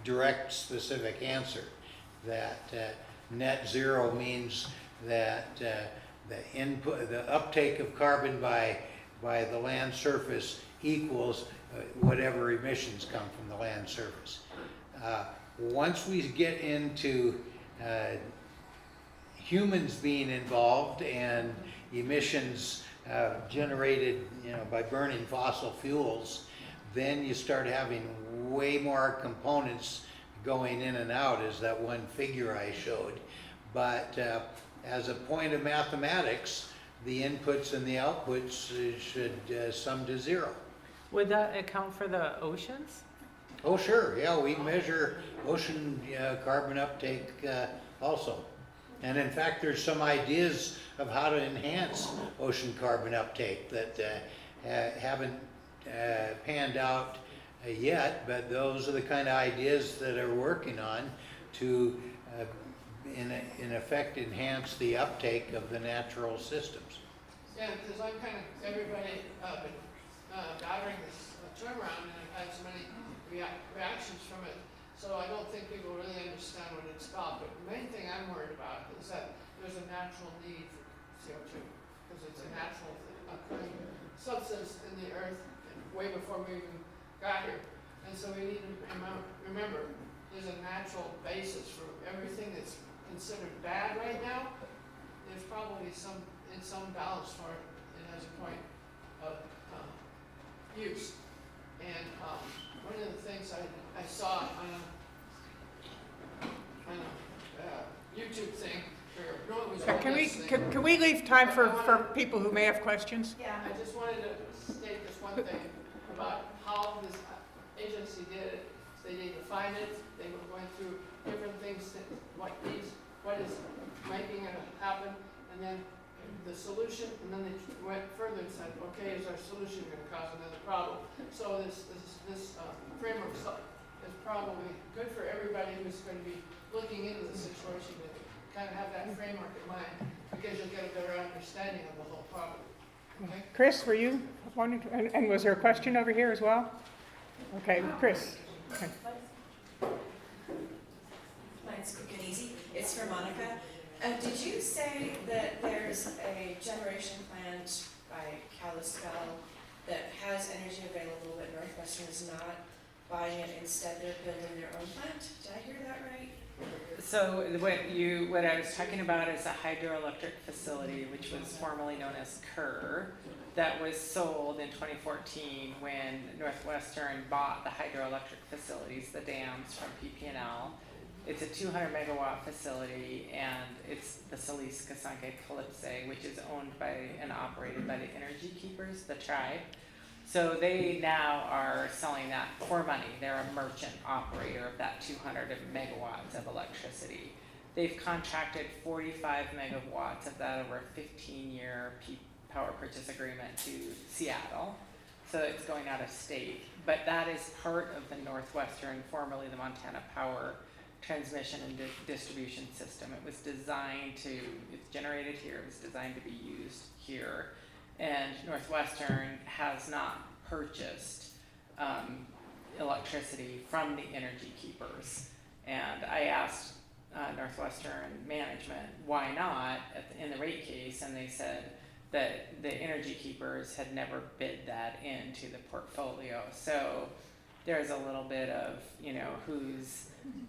direct, specific answer that net zero means that the uptake of carbon by the land surface equals whatever emissions come from the land surface. Once we get into humans being involved and emissions generated, by burning fossil fuels, then you start having way more components going in and out, as that one figure I showed. But as a point of mathematics, the inputs and the outputs should sum to zero. Would that account for the oceans? Oh, sure, yeah, we measure ocean carbon uptake also. And in fact, there's some ideas of how to enhance ocean carbon uptake that haven't panned out yet, but those are the kind of ideas that are working on to, in effect, enhance the uptake of the natural systems. Yeah, because I'm kind of, everybody been gathering this term around, and I've had so many reactions from it. So I don't think people really understand what it's about. But the main thing I'm worried about is that there's a natural need for CO2, because it's a natural occurring substance in the earth way before we even got here. And so we need to remember there's a natural basis for everything that's considered bad right now. There's probably some balance for it. It has a point of use. And one of the things I saw on a YouTube thing, no, it was on this thing. Can we leave time for people who may have questions? Yeah, I just wanted to state this one thing about how this agency did it. They defined it, they were going through different things, what is making it happen, and then the solution, and then they went further and said, okay, is our solution going to cause another problem? So this framework is probably good for everybody who's going to be looking into the situation to kind of have that framework in mind, because you'll get a better understanding of the whole problem. Okay? Chris, were you wanting to, and was there a question over here as well? Okay, Chris. Okay. Mine's quick and easy. It's for Monica. And did you say that there's a generation plant by Kalispell that has energy available, but Northwestern is not buying it, instead they're building their own plant? Did I hear that right? So what I was talking about is a hydroelectric facility, which was formerly known as Kerr, that was sold in 2014 when Northwestern bought the hydroelectric facilities, the dams from PP&L. It's a 200 megawatt facility, and it's the Solis Kasanke Calypse, which is owned by and operated by the Energy Keepers, the tribe. So they now are selling that for money. They're a merchant operator of that 200 megawatts of electricity. They've contracted 45 megawatts of that over a 15-year power purchase agreement to Seattle. So it's going out of state. But that is part of the Northwestern, formerly the Montana Power Transmission and Distribution System. It was designed to, it's generated here, it was designed to be used here. And Northwestern has not purchased electricity from the Energy Keepers. And I asked Northwestern management why not in the rate case, and they said that the Energy Keepers had never bid that into the portfolio. So there's a little bit of, who's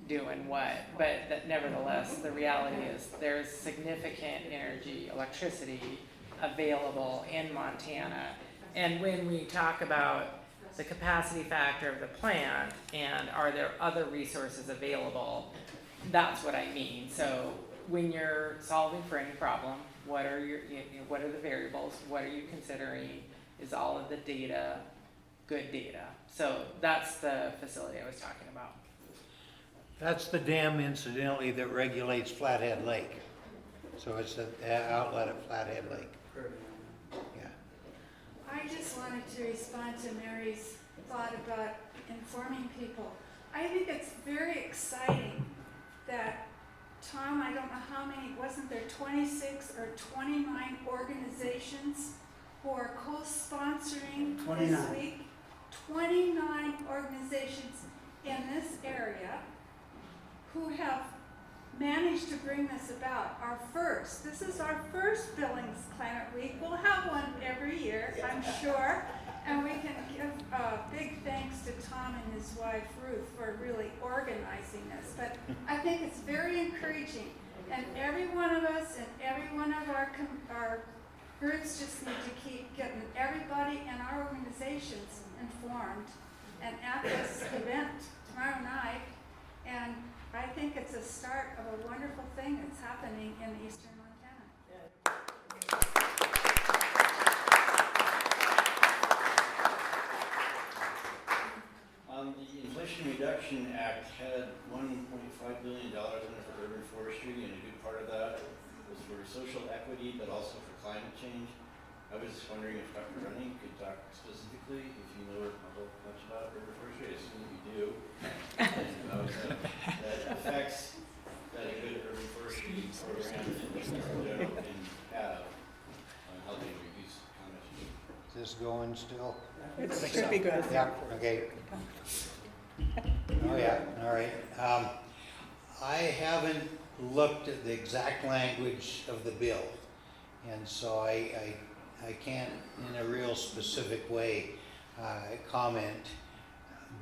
doing what, but that nevertheless, the reality is there's significant electricity available in Montana. And when we talk about the capacity factor of the plant and are there other resources available, that's what I mean. So when you're solving for any problem, what are what are the variables? What are you considering? Is all of the data good data? So that's the facility I was talking about. That's the dam, incidentally, that regulates Flathead Lake. So it's an outlet at Flathead Lake. Yeah. I just wanted to respond to Mary's thought about informing people. I think it's very exciting that, Tom, I don't know how many, wasn't there 26 or 29 organizations who are co-sponsoring this 29. week? 29 organizations in this area who have managed to bring this about. This is our first Billings Climate Week. We'll have one every year, I'm sure. And we can give big thanks to Tom and his wife Ruth for really organizing this. But I think it's very encouraging. And every one of us and every one of our groups just need to keep getting everybody in our organizations informed and at this event tomorrow night. And I think it's a start of a wonderful thing that's happening in eastern Montana. The Inflation Reduction Act had $1.5 billion in it for urban forestry, and a good part of that was for social equity, but also for climate change. I was just wondering if Dr. Running could talk specifically, if you know much about urban forestry. I assume you do. And how that affects that a good urban forestry program in general can have on helping reduce climate change. Is this going still? It should be good. Yeah, okay. Oh, yeah, all right. I haven't looked at the exact language of the bill, and so I can't in a real specific way comment,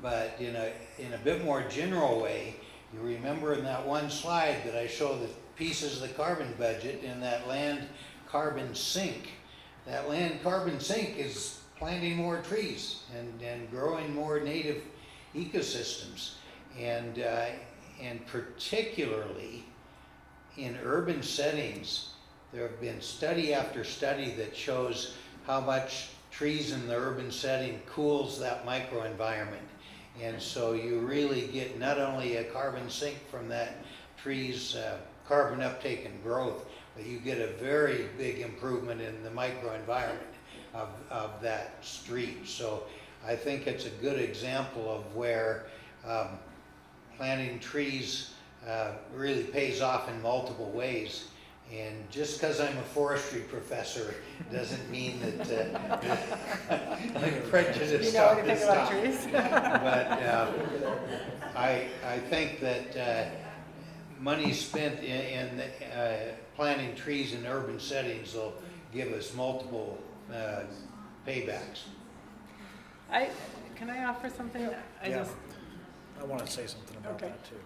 but in a bit more general way, you remember in that one slide that I show the pieces of the carbon budget and that land carbon sink. That land carbon sink is planting more trees and growing more native ecosystems, and particularly in urban settings, there have been study after study that shows how much trees in the urban setting cools that microenvironment. And so you really get not only a carbon sink from that tree's carbon uptake and growth, but you get a very big improvement in the microenvironment of that street. So I think it's a good example of where planting trees really pays off in multiple ways. And just because I'm a forestry professor doesn't mean that I'm prejudiced on this topic. But I think that money spent in planting trees in urban settings will give us multiple paybacks. Can I offer something? Yeah. I want to say something about Okay. that too.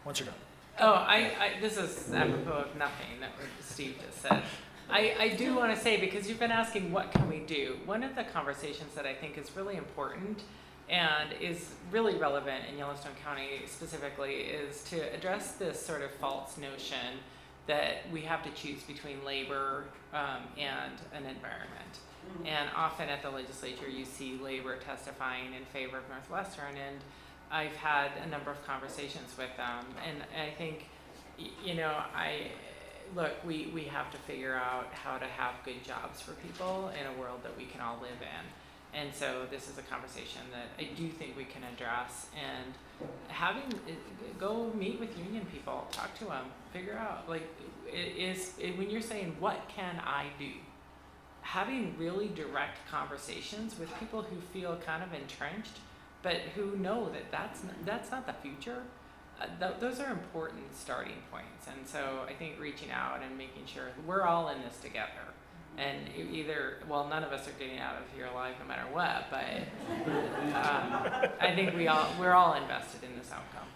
Once you're done. Oh, this is apropos of nothing that Steve just said. I do want to say, because you've been asking what can we do, one of the conversations that I think is really important and is really relevant in Yellowstone County specifically is to address this sort of false notion that we have to choose between labor and an environment. And often at the legislature you see labor testifying in favor of Northwestern, and I've had a number of conversations with them, and I think, we have to figure out how to have good jobs for people in a world that we can all live in. And so this is a conversation that I do think we can address, and go meet with union people, talk to them, figure out, when you're saying, what can I do? Having really direct conversations with people who feel kind of entrenched, but who know that that's not the future. Those are important starting points, and so I think reaching out and making sure we're all in this together. And none of us are getting out of here alive no matter what, but I think we're all invested in this outcome.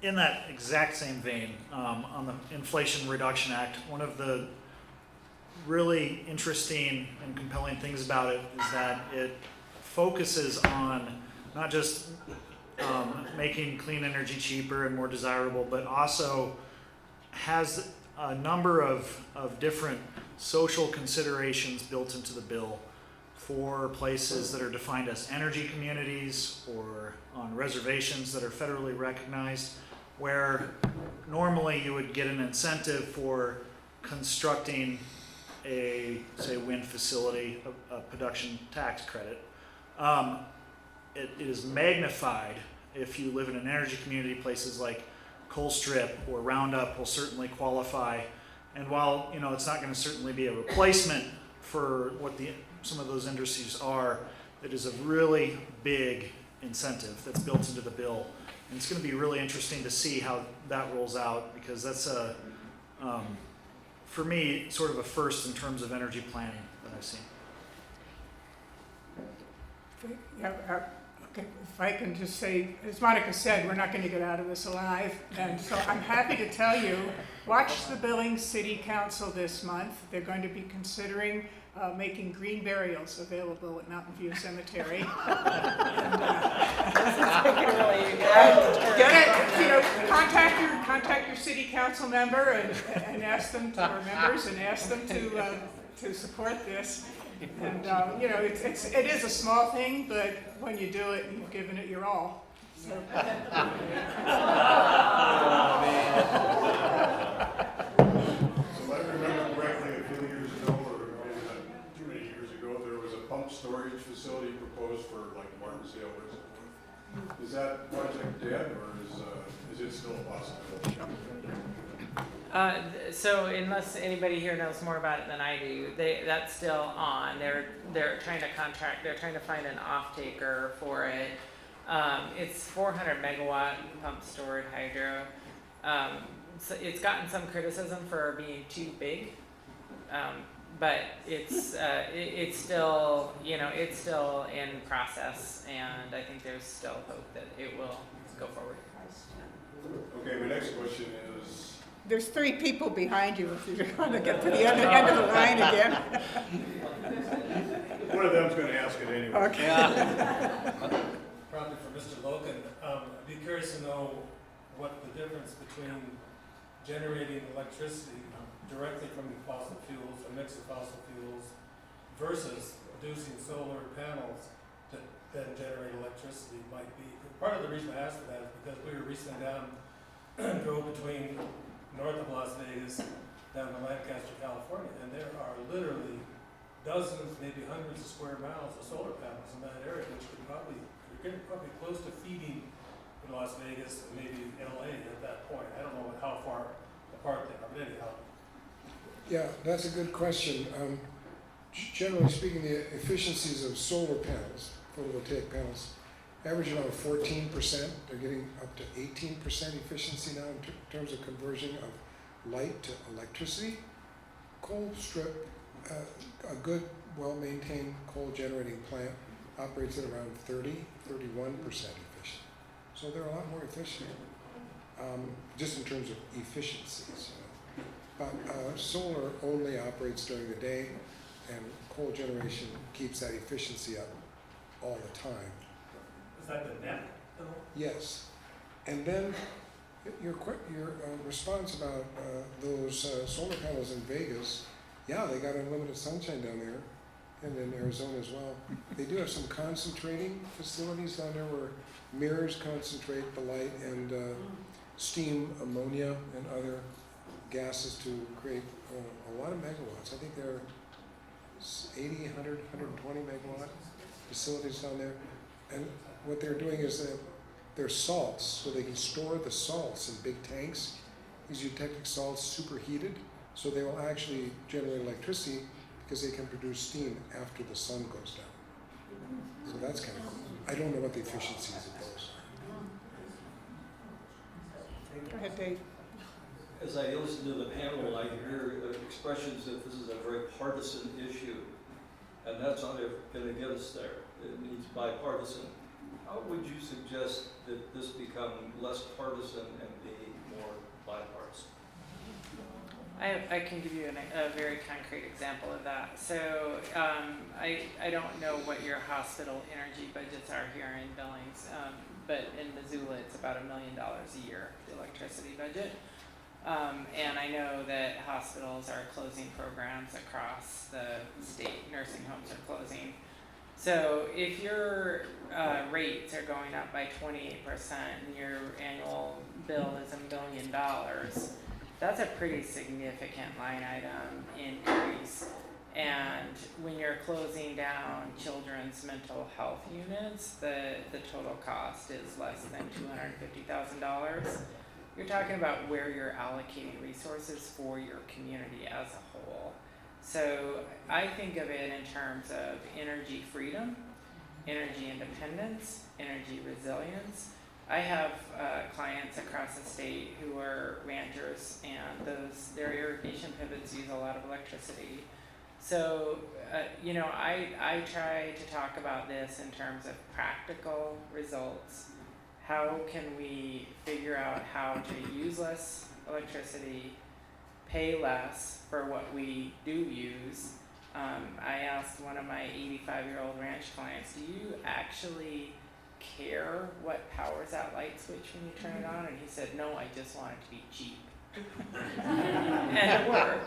In that exact same vein, on the Inflation Reduction Act, one of the really interesting and compelling things about it is that it focuses on not just making clean energy cheaper and more desirable, but also has a number of different social considerations built into the bill for places that are defined as energy communities or on reservations that are federally recognized, where normally you would get an incentive for constructing a, say, wind facility, a production tax credit. It is magnified if you live in an energy community. Places like Colstrip or Roundup will certainly qualify. And while it's not going to certainly be a replacement for what some of those industries are, it is a really big incentive that's built into the bill. And it's going to be really interesting to see how that rolls out, because that's for me, sort of a first in terms of energy planning that I've seen. Yeah, okay, if I can just say, as Monica said, we're not going to get out of this alive. And so I'm happy to tell you, watch the Billings City Council this month. They're going to be considering making green burials available at Mountain View Cemetery. Contact your city council member and ask them or members and ask them to support this. And it is a small thing, but when you do it, you've given it your all. So. If I remember correctly, a few years ago, or maybe not too many years ago, there was a pump storage facility proposed for like Martinsdale or something. Is that project dead, or is it still a possibility? So unless anybody here knows more about it than I do, that's still on. They're trying to contract. They're trying to find an off-taker for it. It's 400 megawatt pump stored hydro. So it's gotten some criticism for being too big, but it's still it's still in process, and I think there's still hope that it will go forward. Okay, my next question is. There's 3 people behind you if you're going to get to the end of the line again. One of them's going to ask it anyway. Okay. Probably for Mr. Loken. I'd be curious to know what the difference between generating electricity directly from fossil fuels, a mix of fossil fuels, versus producing solar panels to then generate electricity might be. Part of the reason I asked for that is because we were recently drove between north of Las Vegas down to Lancaster, California, and there are literally dozens, maybe hundreds of square miles of solar panels in that area, which could you're getting probably close to feeding in Las Vegas and maybe LA at that point. I don't know how far apart they are, but anyhow. Yeah, that's a good question. Generally speaking, the efficiencies of solar panels, photovoltaic panels, averaging around 14%. They're getting up to 18% efficiency now in terms of conversion of light to electricity. Coal strip, a good, well-maintained coal generating plant operates at around 30, 31% efficient. So they're a lot more efficient, just in terms of efficiencies. But solar only operates during the day, and coal generation keeps that efficiency up all the time. Is that the net though? Yes. And then your response about those solar panels in Vegas, yeah, they got unlimited sunshine down there, and in Arizona as well. They do have some concentrating facilities down there where mirrors concentrate the light and steam ammonia and other gases to create a lot of megawatts. I think there are 80, 100, 120 megawatt facilities down there. And what they're doing is that they're salts, so they can store the salts in big tanks. These eutectic salts superheated, so they will actually generate electricity because they can produce steam after the sun goes down. So that's kind of cool. I don't know what the efficiencies of those are. Go ahead, Dave. As I listen to the panel, I hear expressions that this is a very partisan issue, and that's not going to get us there. It needs bipartisan. How would you suggest that this become less partisan and be more bipartisan? I can give you a very concrete example of that. So I don't know what your hospital energy budgets are here in Billings, but in Missoula it's about $1 million a year, the electricity budget. And I know that hospitals are closing programs across the state, nursing homes are closing. So if your rates are going up by 28% and your annual bill is $1 million, that's a pretty significant line item increase. And when you're closing down children's mental health units, the total cost is less than $250,000. You're talking about where you're allocating resources for your community as a whole. So I think of it in terms of energy freedom, energy independence, energy resilience. I have clients across the state who are ranchers, and their irrigation pivots use a lot of electricity. So, I try to talk about this in terms of practical results. How can we figure out how to use less electricity, pay less for what we do use? I asked one of my 85-year-old ranch clients, do you actually care what powers that light switch when you turn it on? And he said, no, I just want it to be cheap. And it worked.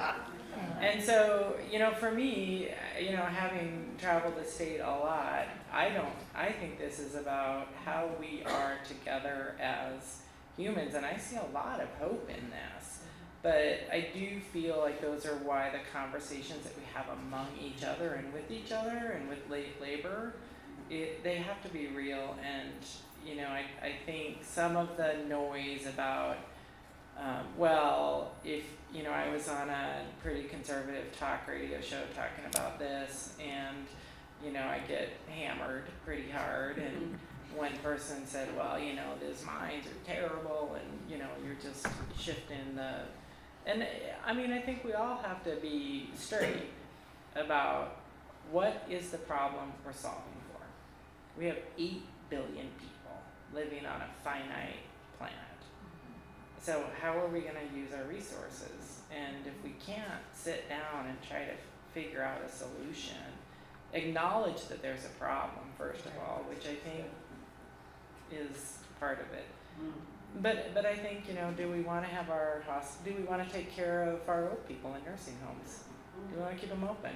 And so, for me, having traveled the state a lot, I think this is about how we are together as humans, and I see a lot of hope in this. But I do feel like those are why the conversations that we have among each other and with each other and with labor, they have to be real. And, I think some of the noise about, if, I was on a pretty conservative talk radio show talking about this, and, I get hammered pretty hard, and one person said, well, these mines are terrible, and, you're just shifting and I think we all have to be straight about what is the problem we're solving for. We have 8 billion people living on a finite planet. So how are we going to use our resources? And if we can't sit down and try to figure out a solution, acknowledge that there's a problem, first of all, which I think is part of it. But I think, do we want to have do we want to take care of our old people in nursing homes? Do we want to keep them open?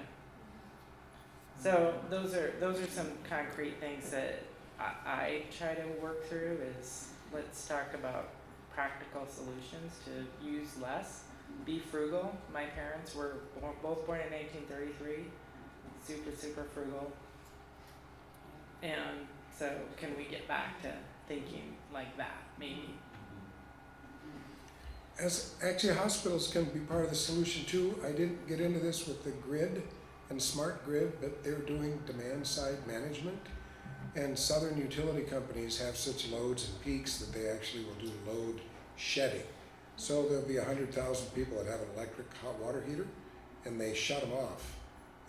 So those are some concrete things that I try to work through. Is let's talk about practical solutions to use less, be frugal. My parents were both born in 1933, super frugal. And so can we get back to thinking like that, maybe? Actually, hospitals can be part of the solution too. I didn't get into this with the grid and smart grid, but they're doing demand side management. And southern utility companies have such loads and peaks that they actually will do load shedding. So there'll be 100,000 people that have an electric hot water heater, and they shut them off.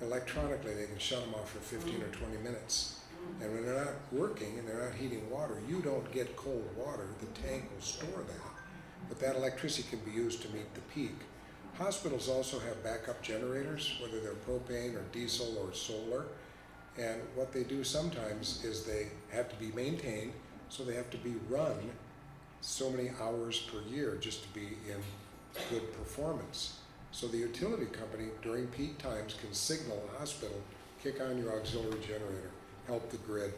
Electronically, they can shut them off for 15 or 20 minutes. And when they're not working and they're not heating water, you don't get cold water. The tank will store that. But that electricity can be used to meet the peak. Hospitals also have backup generators, whether they're propane or diesel or solar. And what they do sometimes is they have to be maintained, so they have to be run so many hours per year just to be in good performance. So the utility company during peak times can signal the hospital, kick on your auxiliary generator, help the grid.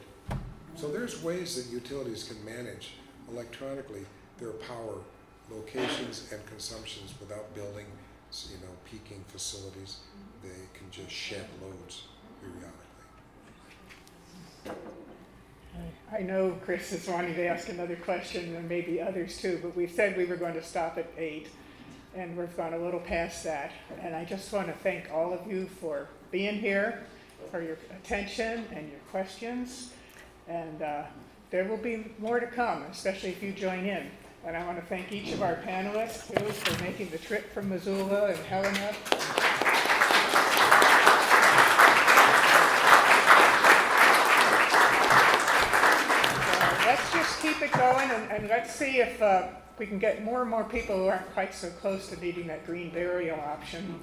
So there's ways that utilities can manage electronically their power locations and consumptions without building, peaking facilities. They can just shed loads periodically. I know Chris is wanting to ask another question, and maybe others too, but we said we were going to stop at 8, and we've gone a little past that. And I just want to thank all of you for being here, for your attention and your questions. And there will be more to come, especially if you join in. And I want to thank each of our panelists too for making the trip from Missoula and Helena. Let's just keep it going, and let's see if we can get more and more people who aren't quite so close to needing that green burial option.